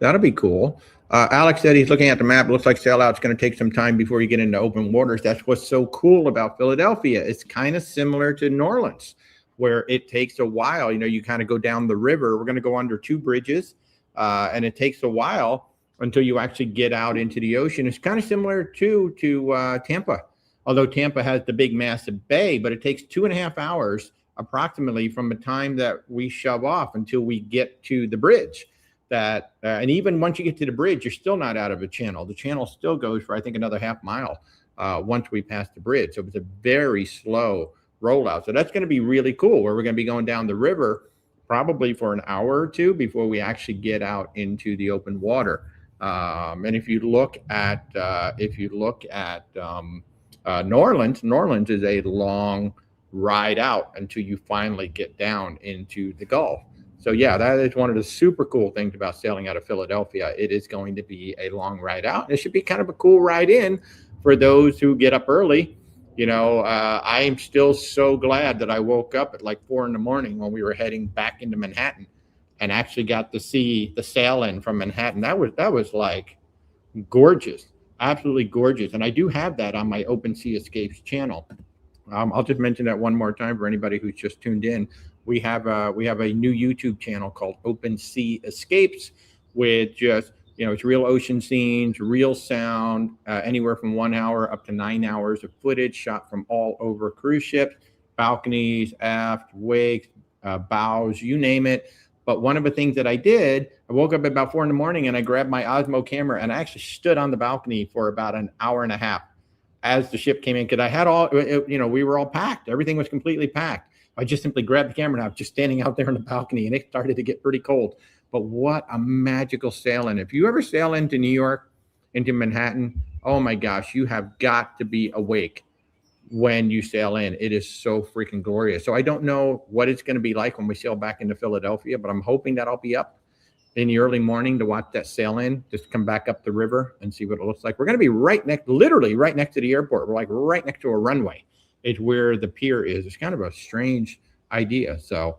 That'd be cool. Alex said he's looking at the map. Looks like sellout's going to take some time before you get into open waters. That's what's so cool about Philadelphia. It's kind of similar to New Orleans, where it takes a while. You know, you kind of go down the river. We're going to go under 2 bridges, and it takes a while until you actually get out into the ocean. It's kind of similar to Tampa, although Tampa has the big, massive bay, but it takes 2.5 hours approximately from the time that we shove off until we get to the bridge. And even once you get to the bridge, you're still not out of a channel. The channel still goes for, I think, another half mile once we pass the bridge. So it's a very slow rollout. So that's going to be really cool, where we're going to be going down the river probably for an hour or two before we actually get out into the open water. And if you look at New Orleans is a long ride out until you finally get down into the Gulf. So yeah, that is one of the super cool things about sailing out of Philadelphia. It is going to be a long ride out. It should be kind of a cool ride in for those who get up early. You know, I am still so glad that I woke up at like 4 a.m. when we were heading back into Manhattan and actually got to see the sail in from Manhattan. That was like gorgeous, absolutely gorgeous. And I do have that on my Open Sea Escapes channel. I'll just mention that one more time for anybody who's just tuned in. We have a new YouTube channel called Open Sea Escapes, with just, you know, it's real ocean scenes, real sound, anywhere from 1 hour up to 9 hours of footage shot from all over cruise ships, balconies, aft, wakes, bows, you name it. But one of the things that I did, I woke up at about 4 a.m. and I grabbed my Osmo camera and I actually stood on the balcony for about an hour and a half as the ship came in, because I had we were all packed. Everything was completely packed. I just simply grabbed the camera and I was just standing out there on the balcony, and it started to get pretty cold. But what a magical sailing. If you ever sail into New York, into Manhattan, oh my gosh, you have got to be awake when you sail in. It is so freaking glorious. So I don't know what it's going to be like when we sail back into Philadelphia, but I'm hoping that I'll be up in the early morning to watch that sail in, just come back up the river and see what it looks like. We're going to be literally right next to the airport. We're like right next to a runway. It's where the pier is. It's kind of a strange idea. So,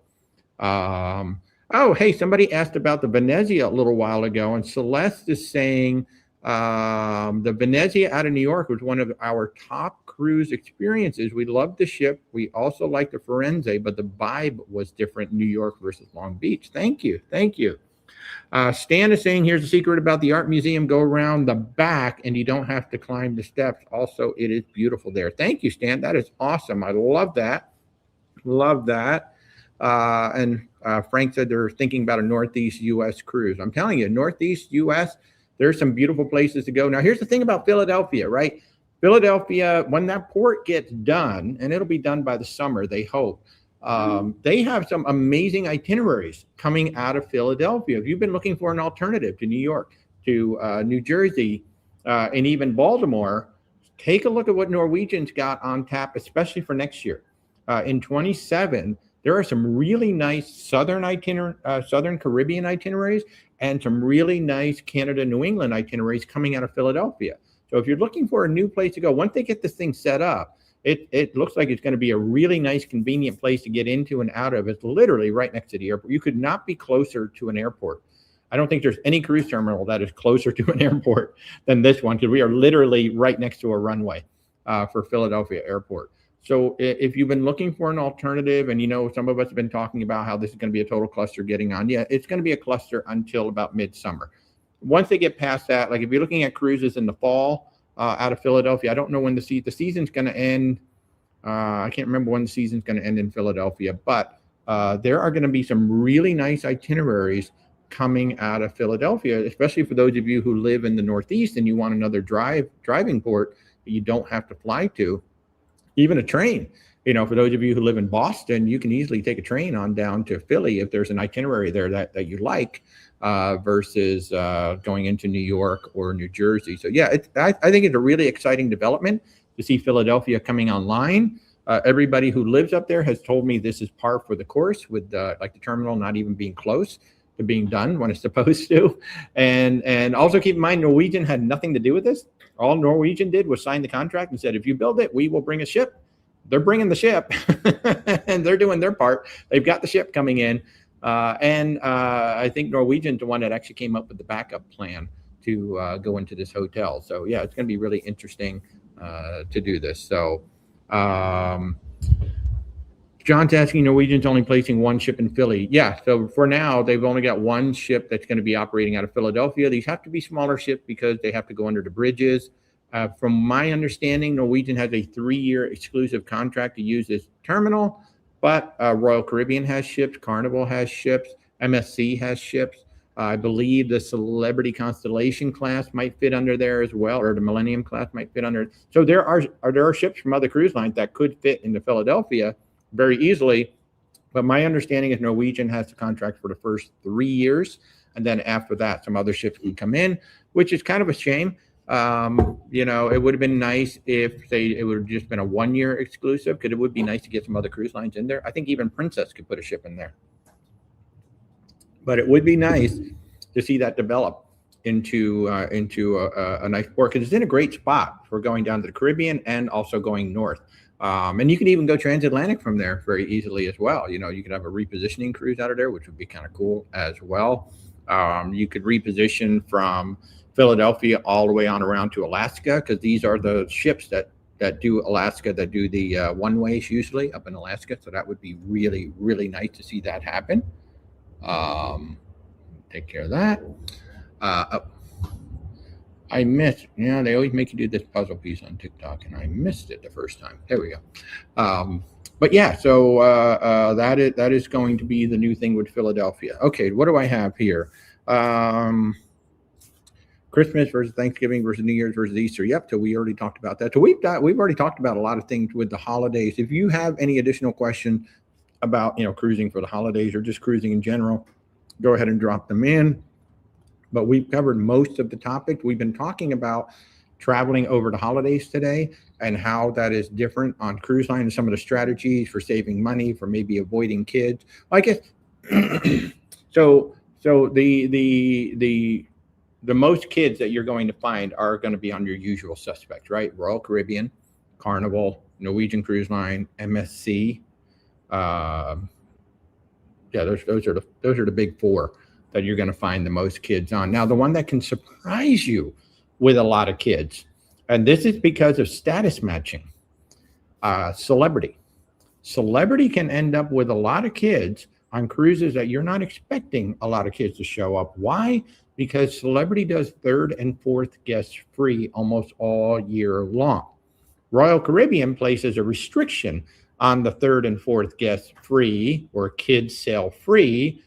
oh, hey, somebody asked about the Venezia a little while ago, and Celeste is saying the Venezia out of New York was one of our top cruise experiences. We loved the ship. We also liked the Firenze, but the vibe was different, New York versus Long Beach. Thank you. Stan is saying, here's the secret about the art museum. Go around the back and you don't have to climb the steps. Also, it is beautiful there. Thank you, Stan. That is awesome. I love that. And Frank said they're thinking about a Northeast U.S. cruise. I'm telling you, Northeast U.S., there's some beautiful places to go. Now, here's the thing about Philadelphia, right? Philadelphia, when that port gets done, and it'll be done by the summer, they hope, they have some amazing itineraries coming out of Philadelphia. If you've been looking for an alternative to New York, to New Jersey, and even Baltimore, take a look at what Norwegian's got on tap, especially for next year. In 27, there are some really nice Southern Caribbean itineraries and some really nice Canada, New England itineraries coming out of Philadelphia. So if you're looking for a new place to go, once they get this thing set up, it looks like it's going to be a really nice, convenient place to get into and out of. It's literally right next to the airport. You could not be closer to an airport. I don't think there's any cruise terminal that is closer to an airport than this one, because we are literally right next to a runway for Philadelphia Airport. So if you've been looking for an alternative, and some of us have been talking about how this is going to be a total cluster getting on, it's going to be a cluster until about midsummer. Once they get past that, like if you're looking at cruises in the fall out of Philadelphia, I don't know when the season's going to end. I can't remember when the season's going to end in Philadelphia, but there are going to be some really nice itineraries coming out of Philadelphia, especially for those of you who live in the Northeast and you want another driving port that you don't have to fly to, even a train. For those of you who live in Boston, you can easily take a train on down to Philly if there's an itinerary there that you like, versus going into New York or New Jersey. So yeah, I think it's a really exciting development to see Philadelphia coming online. Everybody who lives up there has told me this is par for the course, with like the terminal not even being close to being done when it's supposed to. And also keep in mind, Norwegian had nothing to do with this. All Norwegian did was sign the contract and said, if you build it, we will bring a ship. They're bringing the ship and they're doing their part. They've got the ship coming in. And I think Norwegian's the one that actually came up with the backup plan to go into this hotel. So yeah, it's going to be really interesting to do this. So John's asking, Norwegian's only placing one ship in Philly. Yeah, so for now, they've only got one ship that's going to be operating out of Philadelphia. These have to be smaller ships because they have to go under the bridges. From my understanding, Norwegian has a 3-year exclusive contract to use this terminal, but Royal Caribbean has ships, Carnival has ships, MSC has ships. I believe the Celebrity Constellation class might fit under there as well, or the Millennium class might fit under. So there are ships from other cruise lines that could fit into Philadelphia very easily. But my understanding is Norwegian has the contract for the first 3 years. And then after that, some other ships can come in, which is kind of a shame. It would have been nice if it would have just been a 1-year exclusive, because it would be nice to get some other cruise lines in there. I think even Princess could put a ship in there. But it would be nice to see that develop into a nice port, because it's in a great spot for going down to the Caribbean and also going north. And you can even go transatlantic from there very easily as well. You could have a repositioning cruise out of there, which would be kind of cool as well. You could reposition from Philadelphia all the way on around to Alaska, because these are the ships that do Alaska, that do the one-ways usually up in Alaska. So that would be really, really nice to see that happen. Take care of that. I missed, they always make you do this puzzle piece on TikTok, and I missed it the first time. There we go. But yeah, so that is going to be the new thing with Philadelphia. Okay, what do I have here? Christmas versus Thanksgiving versus New Year's versus Easter. Yep, so we already talked about that. So we've already talked about a lot of things with the holidays. If you have any additional questions about cruising for the holidays or just cruising in general, go ahead and drop them in. But we've covered most of the topics. We've been talking about traveling over the holidays today and how that is different on cruise line and some of the strategies for saving money, for maybe avoiding kids. I guess so the most kids that you're going to find are going to be on your usual suspects, right? Royal Caribbean, Carnival, Norwegian Cruise Line, MSC. Those are the big four that you're going to find the most kids on. Now, the one that can surprise you with a lot of kids, and this is because of status matching, Celebrity. Celebrity can end up with a lot of kids on cruises that you're not expecting a lot of kids to show up. Why? Because Celebrity does 3rd and 4th guests free almost all year long. Royal Caribbean places a restriction on the 3rd and 4th guests free, or kids sail free.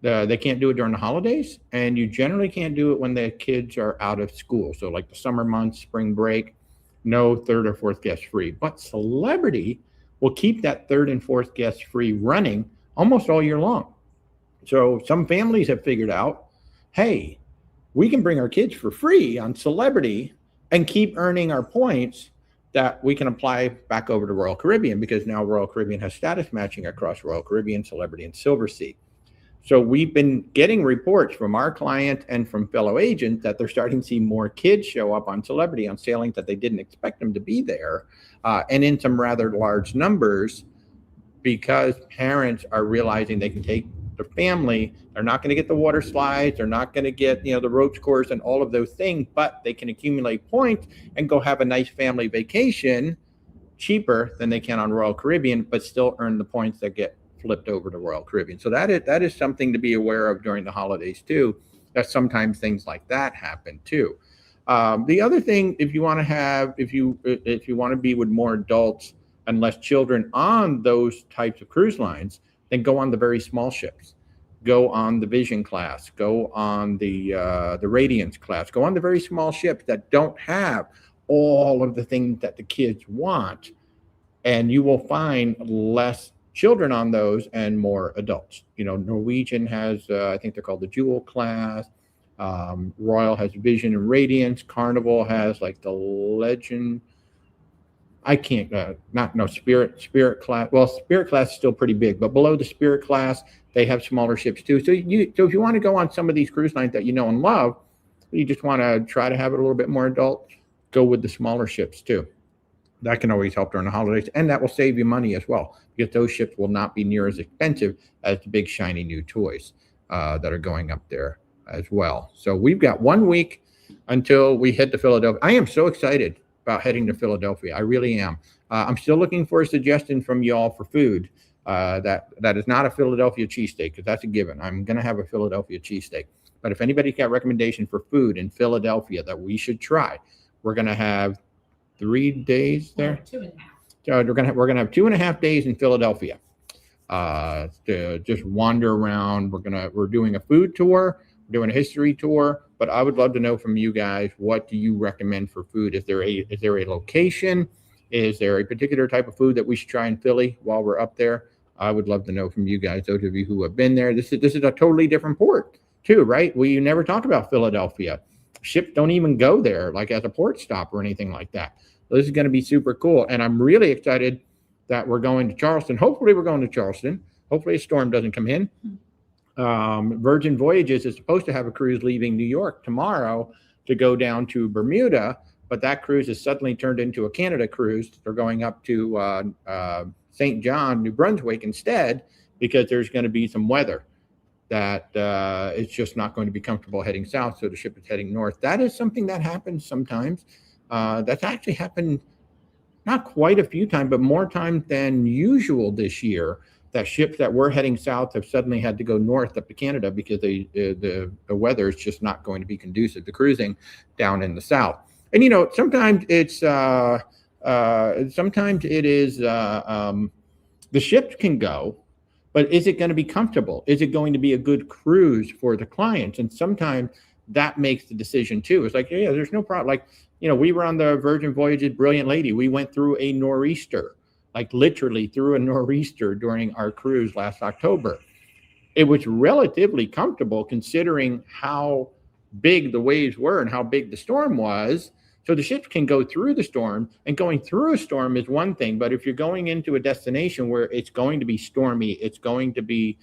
They can't do it during the holidays, and you generally can't do it when the kids are out of school. So like the summer months, spring break. no third or fourth guest free. But Celebrity will keep that third and fourth guest free running almost all year long. So some families have figured out, hey, we can bring our kids for free on Celebrity and keep earning our points that we can apply back over to Royal Caribbean, because now Royal Caribbean has status matching across Royal Caribbean, Celebrity, and Silversea. So we've been getting reports from our client and from fellow agents that they're starting to see more kids show up on Celebrity on sailings that they didn't expect them to be there, and in some rather large numbers, because parents are realizing they can take their family. They're not going to get the water slides. They're not going to get, the ropes course and all of those things, but they can accumulate points and go have a nice family vacation cheaper than they can on Royal Caribbean, but still earn the points that get flipped over to Royal Caribbean. So that is something to be aware of during the holidays too, that sometimes things like that happen too. The other thing, if you want to be with more adults and less children on those types of cruise lines, then go on the very small ships. Go on the Vision class. Go on the Radiance class. Go on the very small ships that don't have all of the things that the kids want, and you will find less children on those and more adults. Norwegian has, I think they're called the Jewel class. Royal has Vision and Radiance. Carnival has like the Legend. I can't, Spirit class. Well, Spirit class is still pretty big, but below the Spirit class, they have smaller ships too. So if you want to go on some of these cruise lines that you know and love, you just want to try to have it a little bit more adult, go with the smaller ships too. That can always help during the holidays, and that will save you money as well, because those ships will not be near as expensive as the big shiny new toys that are going up there as well. So we've got 1 week until we head to Philadelphia. I am so excited about heading to Philadelphia. I really am. I'm still looking for a suggestion from y'all for food that is not a Philadelphia cheesesteak, because that's a given. I'm going to have a Philadelphia cheesesteak. But if anybody's got recommendation for food in Philadelphia that we should try, we're going to have 3 days there. 2.5. We're gonna have 2.5 days in Philadelphia to just wander around. We're doing a food tour, we're doing a history tour, but I would love to know from you guys, what do you recommend for food? Is there a location? Is there a particular type of food that we should try in Philly while we're up there? I would love to know from you guys, those of you who have been there. This is a totally different port too, right? We never talk about Philadelphia. Ships don't even go there like as a port stop or anything like that. So this is going to be super cool. And I'm really excited that we're going to Charleston. Hopefully we're going to Charleston. Hopefully a storm doesn't come in. Virgin Voyages is supposed to have a cruise leaving New York tomorrow to go down to Bermuda, but that cruise has suddenly turned into a Canada cruise. They're going up to St. John, New Brunswick instead, because there's going to be some weather that it's just not going to be comfortable heading south, so the ship is heading north. That is something that happens sometimes. That's actually happened not quite a few times, but more times than usual this year, that ships that were heading south have suddenly had to go north up to Canada because the weather is just not going to be conducive to cruising down in the south. And sometimes it is the ships can go, but is it going to be comfortable? Is it going to be a good cruise for the clients? And sometimes that makes the decision too. It's like, yeah, there's no problem. Like, we were on the Virgin Voyages Brilliant Lady. We went through a nor'easter, like literally through a nor'easter during our cruise last October. It was relatively comfortable considering how big the waves were and how big the storm was. So the ships can go through the storm, and going through a storm is one thing. But if you're going into a destination where it's going to be stormy, it's going to be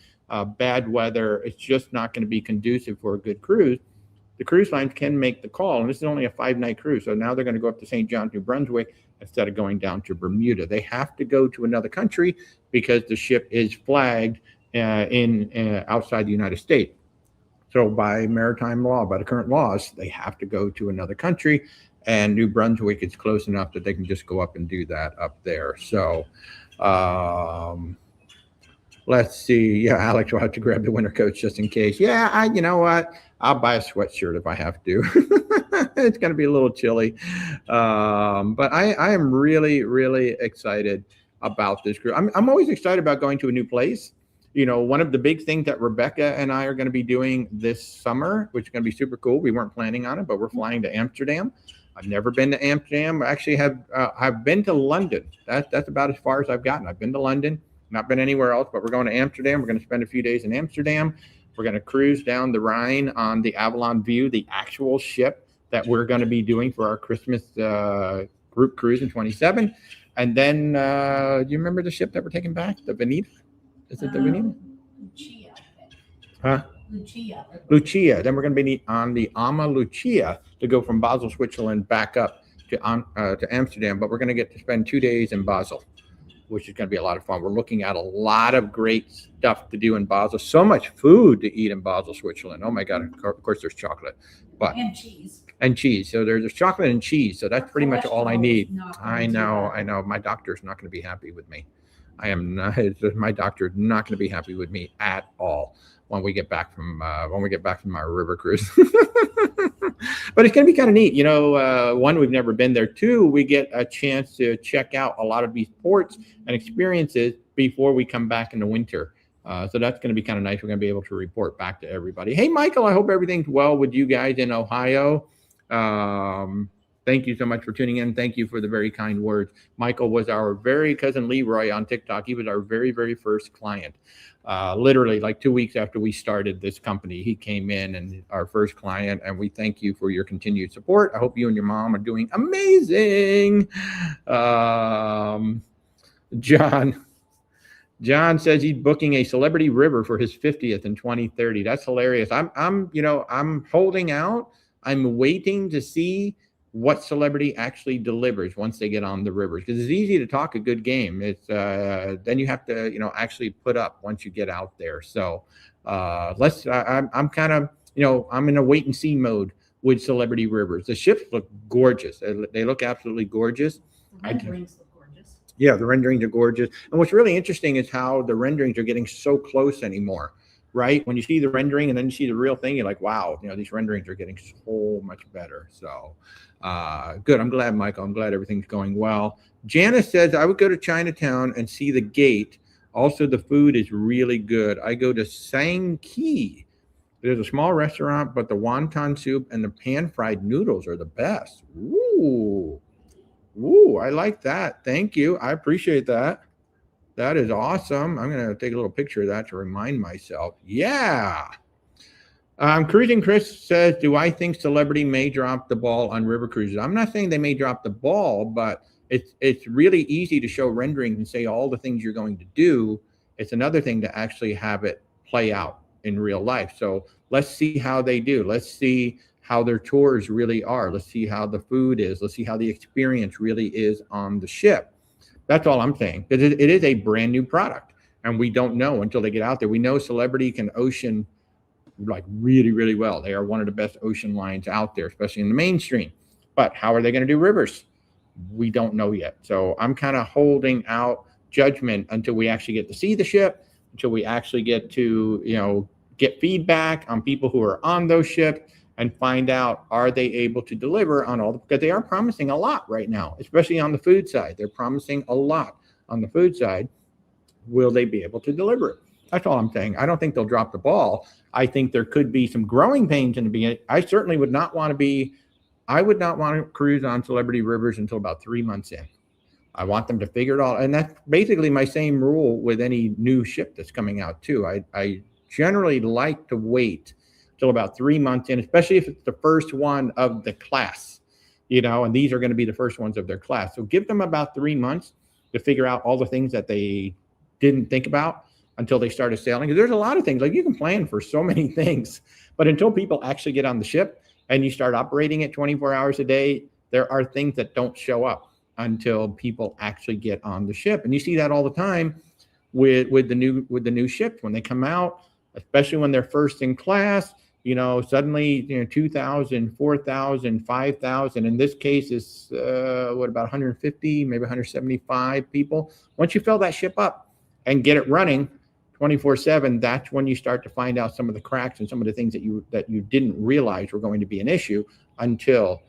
bad weather, it's just not going to be conducive for a good cruise, the cruise lines can make the call. And this is only a 5-night cruise. So now they're going to go up to St. John, New Brunswick, instead of going down to Bermuda. They have to go to another country because the ship is flagged outside the United States. So by maritime law, by the current laws, they have to go to another country. And New Brunswick is close enough that they can just go up and do that up there. So let's see. Yeah, Alex will have to grab the winter coats just in case. Yeah, you know what? I'll buy a sweatshirt if I have to. It's going to be a little chilly. But I am really, really excited about this group. I'm always excited about going to a new place. one of the big things that Rebecca and I are going to be doing this summer, which is going to be super cool. We weren't planning on it, but we're flying to Amsterdam. I've never been to Amsterdam. I actually I've been to London. That's about as far as I've gotten. I've been to London, not been anywhere else, but we're going to Amsterdam. We're going to spend a few days in Amsterdam. We're going to cruise down the Rhine on the Avalon View, the actual ship that we're going to be doing for our Christmas group cruise in 27. And then, do you remember the ship that we're taking back? The Veneta? Is it the Veneta? Lucia. Huh? Lucia. Lucia. Then we're going to be on the Ama Lucia to go from Basel, Switzerland, back up to Amsterdam. But we're going to get to spend 2 days in Basel, which is going to be a lot of fun. We're looking at a lot of great stuff to do in Basel. So much food to eat in Basel, Switzerland. Oh my God! Of course, there's chocolate, but and cheese. And cheese. So there's chocolate and cheese. So that's pretty much all I need. I know. My doctor's not going to be happy with me. I am not. My doctor's not going to be happy with me at all when we get back from our river cruise. But it's going to be kind of neat. One, we've never been there. Two, we get a chance to check out a lot of these ports and experiences before we come back in the winter. So that's going to be kind of nice. We're going to be able to report back to everybody. Hey, Michael, I hope everything's well with you guys in Ohio. Thank you so much for tuning in. Thank you for the very kind words. Michael was our very cousin Leroy on TikTok. He was our very, very first client. Literally like 2 weeks after we started this company, he came in and our first client, and we thank you for your continued support. I hope you and your mom are doing amazing. John says he's booking a celebrity river for his 50th in 2030. That's hilarious. I'm holding out. I'm waiting to see what celebrity actually delivers once they get on the rivers, because it's easy to talk a good game. It's then you have to actually put up once you get out there. So I'm kind of I'm in a wait and see mode with celebrity rivers. The ships look gorgeous. They look absolutely gorgeous. The renderings look gorgeous. Yeah, the renderings are gorgeous. And what's really interesting is how the renderings are getting so close anymore. Right? When you see the rendering and then you see the real thing, you're like, wow, these renderings are getting so much better. So good. I'm glad, Michael. I'm glad everything's going well. Janice says, I would go to Chinatown and see the gate. Also, the food is really good. I go to Sang Ki. There's a small restaurant, but the wonton soup and the pan-fried noodles are the best. Ooh, I like that. Thank you. I appreciate that. That is awesome. I'm going to take a little picture of that to remind myself. Yeah. Cruising Chris says, do I think celebrity may drop the ball on river cruises? I'm not saying they may drop the ball, but it's really easy to show renderings and say all the things you're going to do. It's another thing to actually have it play out in real life. So let's see how they do. Let's see how their tours really are. Let's see how the food is. Let's see how the experience really is on the ship. That's all I'm saying. Because it is a brand new product, and we don't know until they get out there. We know Celebrity can ocean like really, really well. They are one of the best ocean lines out there, especially in the mainstream. But how are they going to do rivers? We don't know yet. So I'm kind of holding out judgment until we actually get to see the ship, until we actually get to, get feedback on people who are on those ships and find out, are they able to deliver on all because they are promising a lot right now, especially on the food side. They're promising a lot on the food side. Will they be able to deliver it? That's all I'm saying. I don't think they'll drop the ball. I think there could be some growing pains in the beginning. I certainly would not want to cruise on Celebrity Rivers until about 3 months in. I want them to figure it all. And that's basically my same rule with any new ship that's coming out too. I generally like to wait till about 3 months in, especially if it's the first one of the class, and these are going to be the first ones of their class. So give them about 3 months to figure out all the things that they didn't think about until they started sailing. Because there's a lot of things, like you can plan for so many things, but until people actually get on the ship and you start operating it 24 hours a day, there are things that don't show up until people actually get on the ship. And you see that all the time with the new ships when they come out, especially when they're first in class. Suddenly, 2,000, 4,000, 5,000. In this case, is about 150, maybe 175 people. Once you fill that ship up and get it running 24/7, that's when you start to find out some of the cracks and some of the things that you didn't realize were going to be an issue until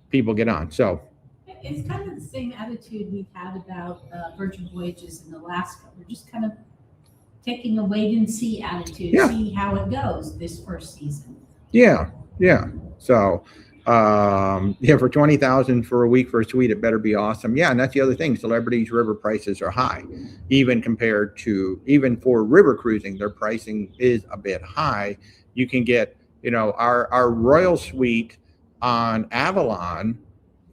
people get on. So it's kind of the same attitude we've had about Virgin Voyages in Alaska. We're just kind of taking a wait and see attitude, Yeah. see how it goes this first season. Yeah. So, yeah, for 20,000 for a week for a suite, it better be awesome. Yeah, and that's the other thing. Celebrities river prices are high, even compared to even for river cruising, their pricing is a bit high. You can get, our Royal Suite on Avalon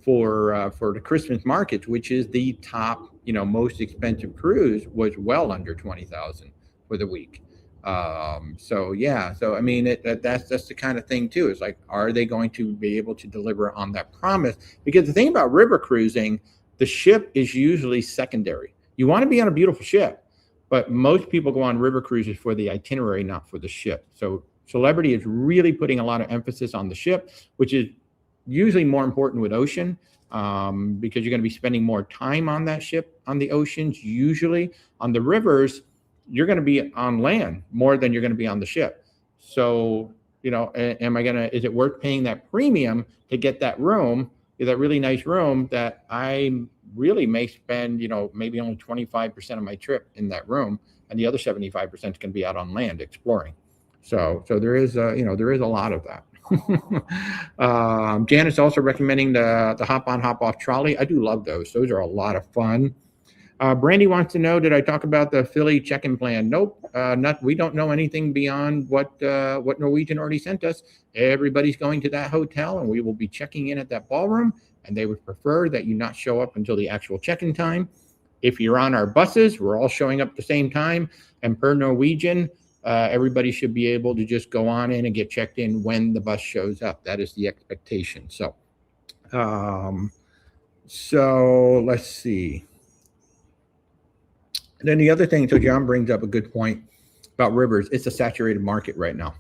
for the Christmas markets, which is the top, most expensive cruise, was well under 20,000 for the week. So yeah, so I mean, that's the kind of thing too. It's like, are they going to be able to deliver on that promise? Because the thing about river cruising, the ship is usually secondary. You want to be on a beautiful ship, but most people go on river cruises for the itinerary, not for the ship. So Celebrity is really putting a lot of emphasis on the ship, which is usually more important with ocean, because you're going to be spending more time on that ship on the oceans. Usually on the rivers, you're going to be on land more than you're going to be on the ship. So, is it worth paying that premium to get that room, that really nice room that I really may spend, maybe only 25% of my trip in that room, and the other 75% is going to be out on land exploring. So there is a lot of that. Janet's also recommending the hop on, hop off trolley. I do love those. Those are a lot of fun. Brandy wants to know, did I talk about the Philly check-in plan? Nope, we don't know anything beyond what Norwegian already sent us. Everybody's going to that hotel, and we will be checking in at that ballroom, and they would prefer that you not show up until the actual check-in time. If you're on our buses, we're all showing up at the same time, and per Norwegian, everybody should be able to just go on in and get checked in when the bus shows up. That is the expectation. So let's see. And then the other thing, so John brings up a good point about rivers. It's a saturated market right now.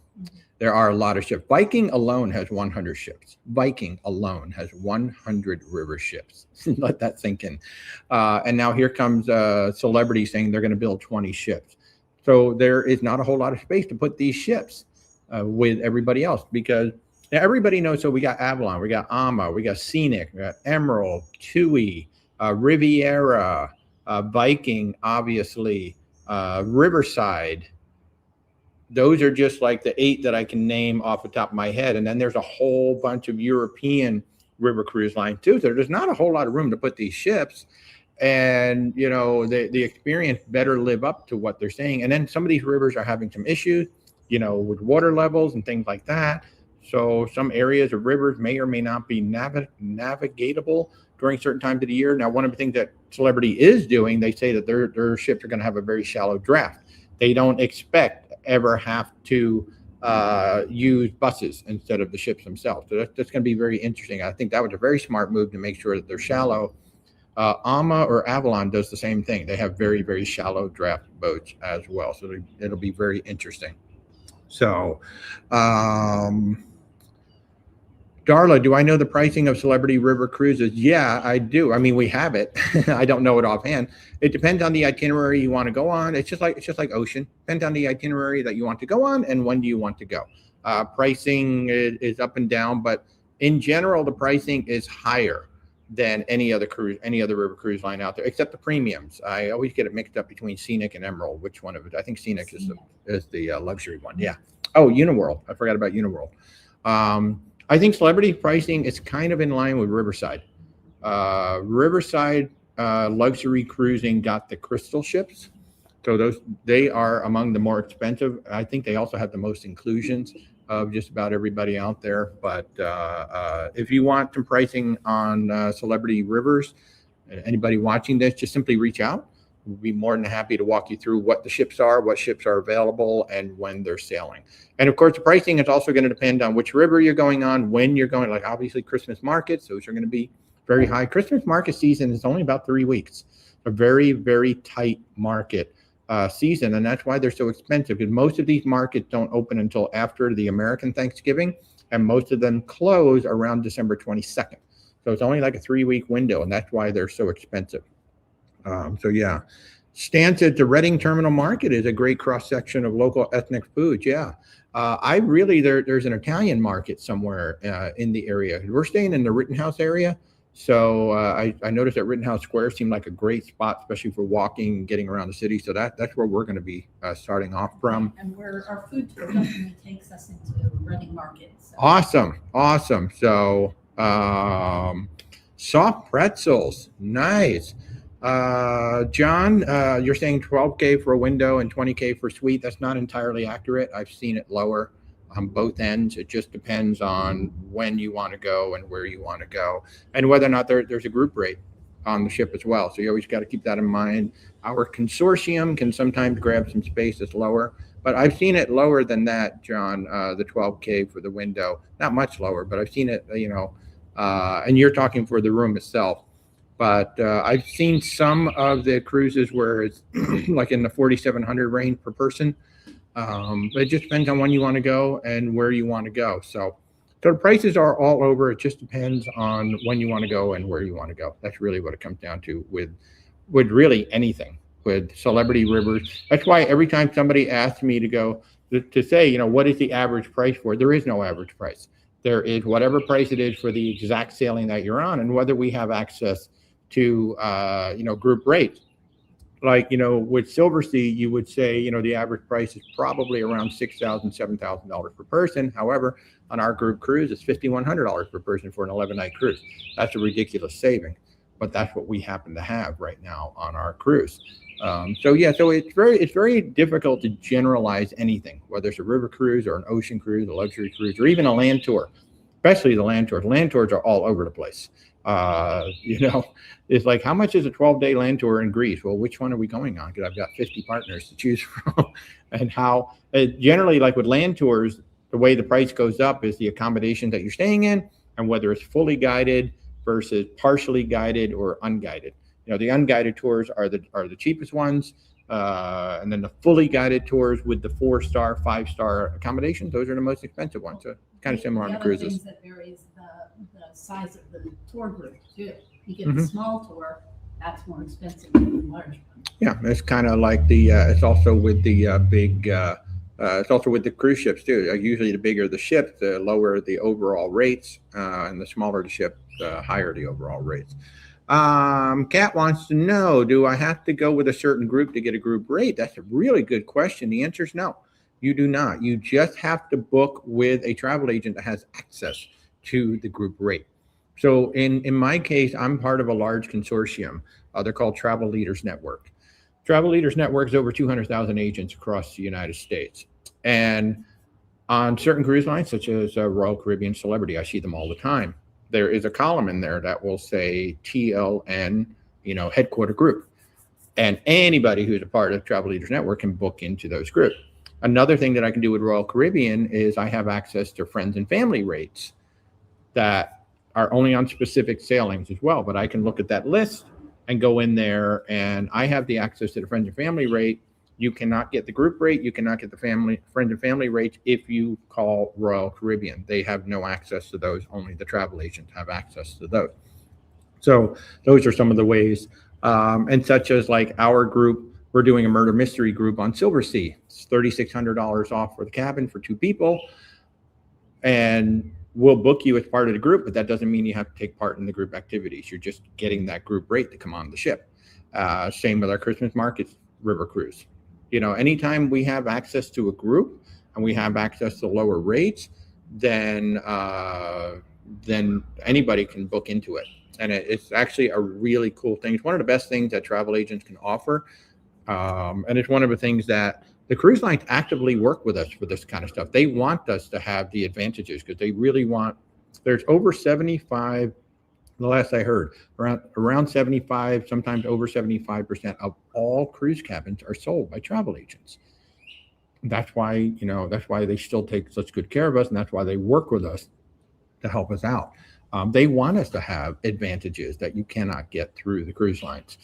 There are a lot of ships. Viking alone has 100 ships. Viking alone has 100 river ships. Let that sink in. And now here comes Celebrity saying they're going to build 20 ships. So there is not a whole lot of space to put these ships with everybody else, because everybody knows. So we got Avalon, we got Ama, we got Scenic, we got Emerald, Tui, Riviera, Viking, obviously, Riverside. Those are just like the 8 that I can name off the top of my head. And then there's a whole bunch of European river cruise lines too. So there's not a whole lot of room to put these ships. And, the experience better live up to what they're saying. And then some of these rivers are having some issues, with water levels and things like that. So some areas of rivers may or may not be navigatable during certain times of the year. Now, one of the things that Celebrity is doing, they say that their ships are going to have a very shallow draft. They don't expect ever have to use buses instead of the ships themselves. So that's going to be very interesting. I think that was a very smart move to make sure that they're shallow. Ama or Avalon does the same thing. They have very, very shallow draft boats as well. So it'll be very interesting. So, Darla, do I know the pricing of Celebrity River cruises? Yeah, I do. I mean, we have it. I don't know it offhand. It depends on the itinerary you want to go on. It's just like ocean. Depends on the itinerary that you want to go on and when do you want to go. Pricing is up and down, but in general, the pricing is higher than any other river cruise line out there, except the premiums. I always get it mixed up between Scenic and Emerald. Which one of it? I think Scenic is the luxury one. Yeah. Oh, Uniworld. I forgot about Uniworld. I think Celebrity pricing is kind of in line with Riverside. Riverside luxury cruising got the crystal ships. So they are among the more expensive. I think they also have the most inclusions of just about everybody out there. But if you want some pricing on Celebrity Rivers, anybody watching this, just simply reach out. We'll be more than happy to walk you through what ships are available, and when they're sailing. And of course, the pricing is also going to depend on which river you're going on, when you're going. Like obviously Christmas markets, those are going to be very high. Christmas market season is only about 3 weeks. A very, very tight market season, and that's why they're so expensive, because most of these markets don't open until after the American Thanksgiving, and most of them close around December 22nd. So it's only like a 3-week window, and that's why they're so expensive. So yeah, Stansted, the Reading Terminal Market is a great cross-section of local ethnic foods. Yeah. There's an Italian market somewhere in the area. We're staying in the Rittenhouse area. So I noticed that Rittenhouse Square seemed like a great spot, especially for walking and getting around the city. So that's where we're going to be starting off from. And where our food tour definitely takes us into Reading Market. So. Awesome. So soft pretzels, nice. John, you're saying 12K for a window and 20K for suite. That's not entirely accurate. I've seen it lower on both ends. It just depends on when you want to go and where you want to go, and whether or not there's a group rate on the ship as well. So you always got to keep that in mind. Our consortium can sometimes grab some space that's lower, but I've seen it lower than that, John, the 12K for the window. Not much lower, but I've seen it, and you're talking for the room itself. But I've seen some of the cruises where it's like in the 4,700 range per person. But it just depends on when you want to go and where you want to go. So the prices are all over. It just depends on when you want to go and where you want to go. That's really what it comes down to with really anything, with celebrity rivers. That's why every time somebody asks me to go to say, what is the average price for it? There is no average price. There is whatever price it is for the exact sailing that you're on, and whether we have access to, group rates. Like, with Silversea, you would say, the average price is probably around $6,000, $7,000 per person. However, on our group cruise, it's $5,100 per person for an 11-night cruise. That's a ridiculous saving, but that's what we happen to have right now on our cruise. So it's very difficult to generalize anything, whether it's a river cruise or an ocean cruise, a luxury cruise, or even a land tour, especially the land tours. Land tours are all over the place. It's like, how much is a 12-day land tour in Greece? Well, which one are we going on? Because I've got 50 partners to choose from. And how generally, like with land tours, the way the price goes up is the accommodation that you're staying in, and whether it's fully guided versus partially guided or unguided. The unguided tours are the cheapest ones, and then the fully guided tours with the 4-star, 5-star accommodations, those are the most expensive ones. So kind of similar on the cruises. Things that varies the size of the tour group too. You get a small tour, that's more expensive than the large one. Yeah, it's kind of like it's also with the big. It's also with the cruise ships too. Usually, the bigger the ship, the lower the overall rates, and the smaller the ship, the higher the overall rates. Kat wants to know, do I have to go with a certain group to get a group rate? That's a really good question. The answer is no, you do not. You just have to book with a travel agent that has access to the group rate. So in my case, I'm part of a large consortium. They're called Travel Leaders Network. Travel Leaders Network is over 200,000 agents across the United States. And on certain cruise lines, such as Royal Caribbean Celebrity, I see them all the time. There is a column in there that will say TLN, headquarter group. And anybody who's a part of Travel Leaders Network can book into those groups. Another thing that I can do with Royal Caribbean is I have access to friends and family rates that are only on specific sailings as well. But I can look at that list and go in there, and I have the access to the friends and family rate. You cannot get the group rate. You cannot get the friends and family rates if you call Royal Caribbean. They have no access to those. Only the travel agents have access to those. So those are some of the ways. And such as like our group, we're doing a murder mystery group on Silversea. It's $3,600 off for the cabin for 2 people. And we'll book you as part of the group, but that doesn't mean you have to take part in the group activities. You're just getting that group rate to come on the ship. Same with our Christmas markets river cruise. Anytime we have access to a group and we have access to lower rates, then anybody can book into it. And it's actually a really cool thing. It's one of the best things that travel agents can offer. And it's one of the things that the cruise lines actively work with us for this kind of stuff. They want us to have the advantages because they really want, there's over 75, the last I heard, around 75, sometimes over 75% of all cruise cabins are sold by travel agents. That's why, they still take such good care of us, and that's why they work with us to help us out. They want us to have advantages that you cannot get through the cruise lines.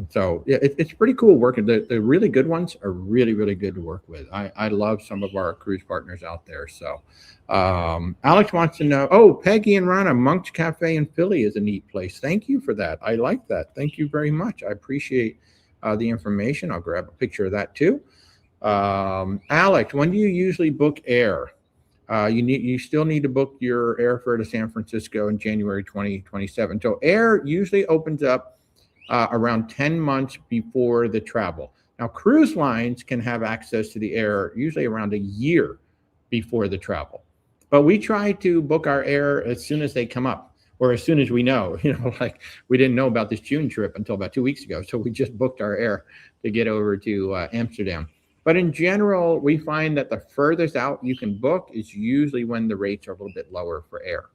So yeah, it's pretty cool working. The really good ones are really, really good to work with. I love some of our cruise partners out there. So Alex wants to know, Peggy and Rana, Monk's Cafe in Philly is a neat place. Thank you for that. I like that. Thank you very much. I appreciate the information. I'll grab a picture of that too. Alex, when do you usually book air? You still need to book your airfare to San Francisco in January 2027. So air usually opens up around 10 months before the travel. Now, cruise lines can have access to the air usually around a year before the travel. But we try to book our air as soon as they come up, or as soon as we know. Like we didn't know about this June trip until about 2 weeks ago. So we just booked our air to get over to Amsterdam. But in general, we find that the furthest out you can book is usually when the rates are a little bit lower for air.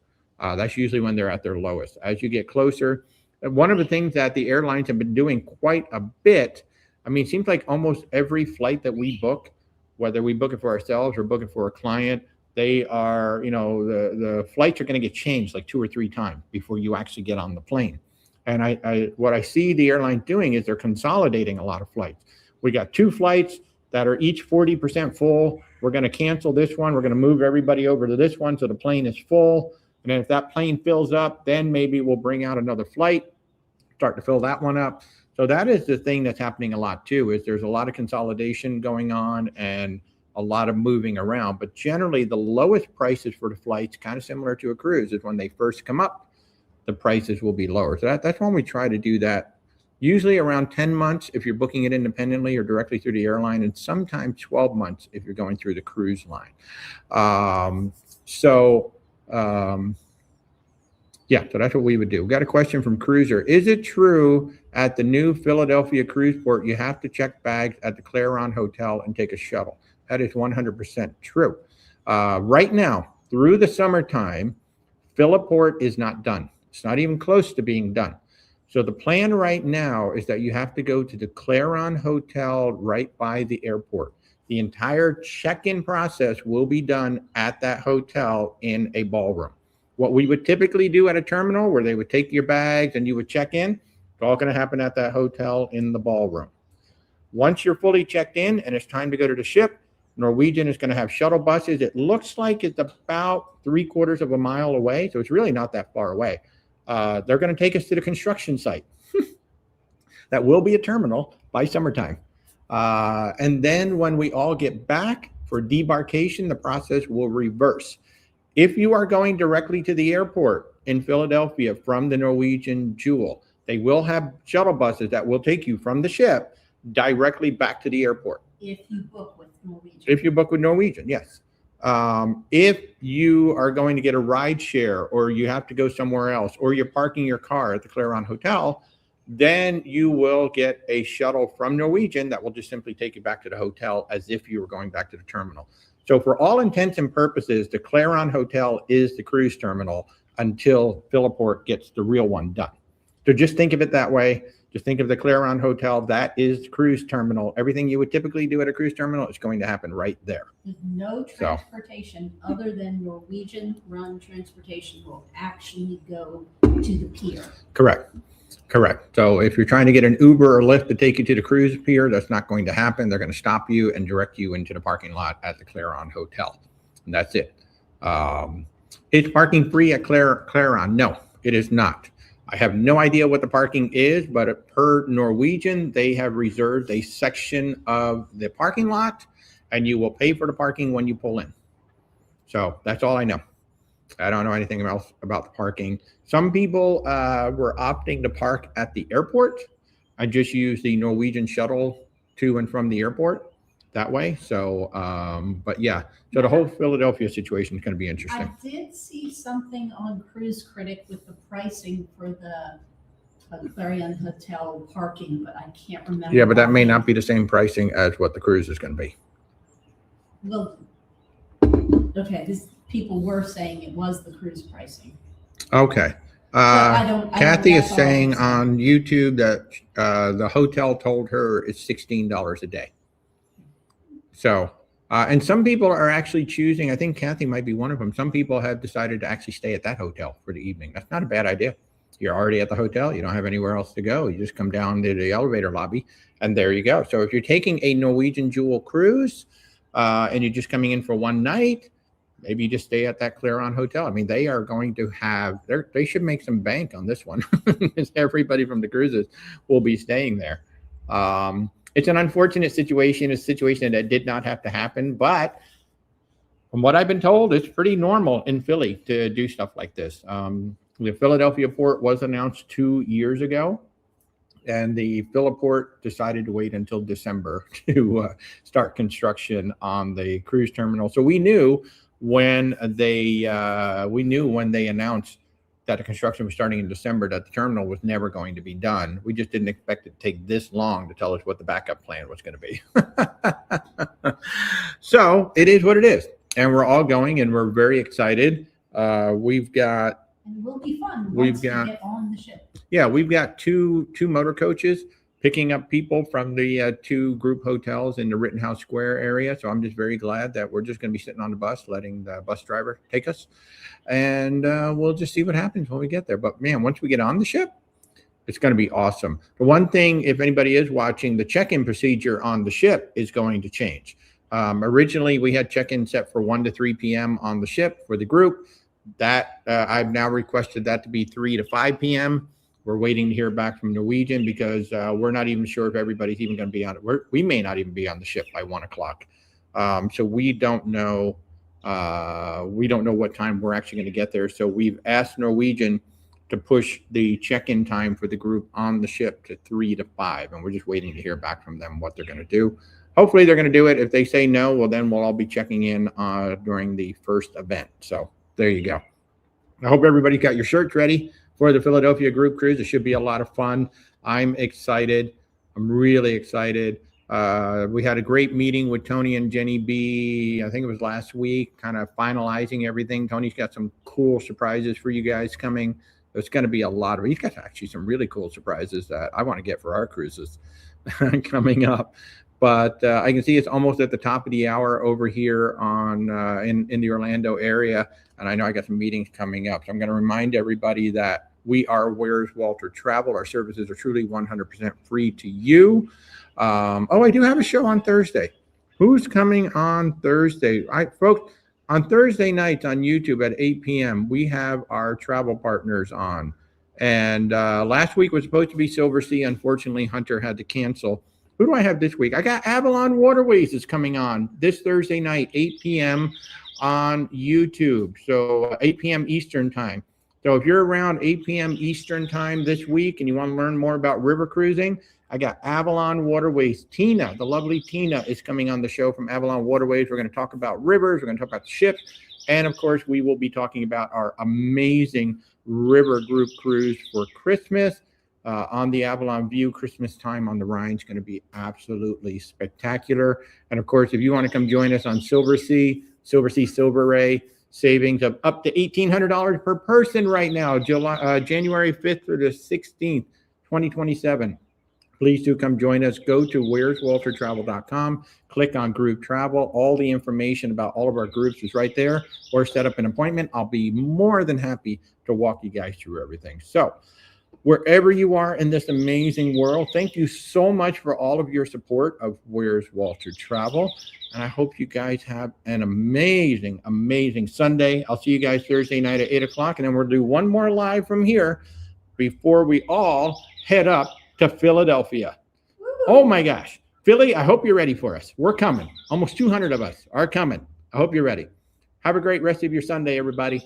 That's usually when they're at their lowest. As you get closer, one of the things that the airlines have been doing quite a bit, I mean, it seems like almost every flight that we book, whether we book it for ourselves or book it for a client, they are, the flights are going to get changed like 2 or 3 times before you actually get on the plane. And what I see the airline doing is they're consolidating a lot of flights. We got 2 flights that are each 40% full. We're going to cancel this one. We're going to move everybody over to this one so the plane is full. And then if that plane fills up, then maybe we'll bring out another flight, start to fill that one up. So that is the thing that's happening a lot too, is there's a lot of consolidation going on and a lot of moving around. But generally, the lowest prices for the flights, kind of similar to a cruise, is when they first come up, the prices will be lower. So that's when we try to do that. Usually around 10 months if you're booking it independently or directly through the airline, and sometimes 12 months if you're going through the cruise line. Yeah, so that's what we would do. We got a question from Cruiser. Is it true at the new Philadelphia cruise port you have to check bags at the Clarion Hotel and take a shuttle? That is 100% true. Right now, through the summertime, Philiport is not done. It's not even close to being done. So the plan right now is that you have to go to the Clarion Hotel right by the airport. The entire check-in process will be done at that hotel in a ballroom. What we would typically do at a terminal where they would take your bags and you would check in, it's all going to happen at that hotel in the ballroom. Once you're fully checked in and it's time to go to the ship, Norwegian is going to have shuttle buses. It looks like it's about 3/4 of a mile away, so it's really not that far away. They're going to take us to the construction site. That will be a terminal by summertime. And then when we all get back for debarkation, the process will reverse. If you are going directly to the airport in Philadelphia from the Norwegian Jewel, they will have shuttle buses that will take you from the ship directly back to the airport. If you book with Norwegian. If you book with Norwegian, yes. If you are going to get a ride share or you have to go somewhere else or you're parking your car at the Clarion Hotel, then you will get a shuttle from Norwegian that will just simply take you back to the hotel as if you were going back to the terminal. So for all intents and purposes, the Clarion Hotel is the cruise terminal until Philiport gets the real one done. So just think of it that way. Just think of the Clarion Hotel. That is the cruise terminal. Everything you would typically do at a cruise terminal is going to happen right there. No transportation other than Norwegian run transportation will actually go to the pier. Correct. So if you're trying to get an Uber or Lyft to take you to the cruise pier, that's not going to happen. They're going to stop you and direct you into the parking lot at the Clarion Hotel. And that's it. Is parking free at Clarion? No, it is not. I have no idea what the parking is, but per Norwegian, they have reserved a section of the parking lot, and you will pay for the parking when you pull in. So that's all I know. I don't know anything else about the parking. Some people were opting to park at the airport. I just use the Norwegian shuttle to and from the airport that way. So, but yeah, so the whole Philadelphia situation is going to be interesting. I did see something on Cruise Critic with the pricing for the Clarion Hotel parking, but I can't remember. Yeah, but that may not be the same pricing as what the cruise is going to be. Well, okay, people were saying it was the cruise pricing. Okay. Kathy is saying on YouTube that the hotel told her it's $16 a day. So, and some people are actually choosing, I think Kathy might be one of them. Some people have decided to actually stay at that hotel for the evening. That's not a bad idea. You're already at the hotel. You don't have anywhere else to go. You just come down to the elevator lobby and there you go. So if you're taking a Norwegian Jewel cruise and you're just coming in for one night, maybe you just stay at that Clarion Hotel. I mean, they are going to have, they should make some bank on this one because everybody from the cruises will be staying there. It's an unfortunate situation, a situation that did not have to happen, but from what I've been told, it's pretty normal in Philly to do stuff like this. The Philadelphia port was announced 2 years ago, and the Philiport decided to wait until December to start construction on the cruise terminal. So we knew when they announced that the construction was starting in December that the terminal was never going to be done. We just didn't expect it to take this long to tell us what the backup plan was going to be. So it is what it is, and we're all going, and we're very excited. We've got. And it will be fun once we get on the ship. Yeah, we've got two motor coaches picking up people from the 2 group hotels in the Rittenhouse Square area. So I'm just very glad that we're just going to be sitting on the bus, letting the bus driver take us. And we'll just see what happens when we get there. But man, once we get on the ship, it's going to be awesome. The one thing, if anybody is watching, the check-in procedure on the ship is going to change. Originally, we had check-in set for 1 to 3 p.m. on the ship for the group. That I've now requested that to be 3 to 5 p.m. We're waiting to hear back from Norwegian because we're not even sure if everybody's even going to be on it. We may not even be on the ship by 1 o'clock. So we don't know. We don't know what time we're actually going to get there. So we've asked Norwegian to push the check-in time for the group on the ship to 3 to 5, and we're just waiting to hear back from them what they're going to do. Hopefully, they're going to do it. If they say no, well, then we'll all be checking in during the first event. So. There you go. I hope everybody got your shirts ready for the Philadelphia group cruise. It should be a lot of fun. I'm excited. I'm really excited. We had a great meeting with Tony and Jenny B. I think it was last week, kind of finalizing everything. Tony's got some cool surprises for you guys coming. There's going to be a lot of, he's got actually some really cool surprises that I want to get for our cruises coming up. But I can see it's almost at the top of the hour over here on in the Orlando area. And I know I got some meetings coming up. So I'm going to remind everybody that we are Where's Walter Travel. Our services are truly 100% free to you. I do have a show on Thursday. Who's coming on Thursday? Folks, on Thursday nights on YouTube at 8 p.m., we have our travel partners on. And last week was supposed to be Silver Sea. Unfortunately, Hunter had to cancel. Who do I have this week? I got Avalon Waterways is coming on this Thursday night, 8 p.m. on YouTube. So 8 p.m. Eastern time. So if you're around 8 p.m. Eastern time this week and you want to learn more about river cruising, I got Avalon Waterways. Tina, the lovely Tina, is coming on the show from Avalon Waterways. We're going to talk about rivers. We're going to talk about the ships. And of course, we will be talking about our amazing river group cruise for Christmas. On the Avalon View. Christmas time on the Rhine is going to be absolutely spectacular. And of course, if you want to come join us on Silver Sea Silver Ray, savings of up to $1,800 per person right now, January 5th through the 16th, 2027. Please do come join us. Go to where'swaltertravel.com, click on group travel. All the information about all of our groups is right there, or set up an appointment. I'll be more than happy to walk you guys through everything. So wherever you are in this amazing world, thank you so much for all of your support of Where's Walter Travel. And I hope you guys have an amazing, amazing Sunday. I'll see you guys Thursday night at 8 o'clock. And then we'll do one more live from here before we all head up to Philadelphia. Woo! Oh my gosh. Philly, I hope you're ready for us. We're coming. Almost 200 of us are coming. I hope you're ready. Have a great rest of your Sunday, everybody.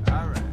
All right.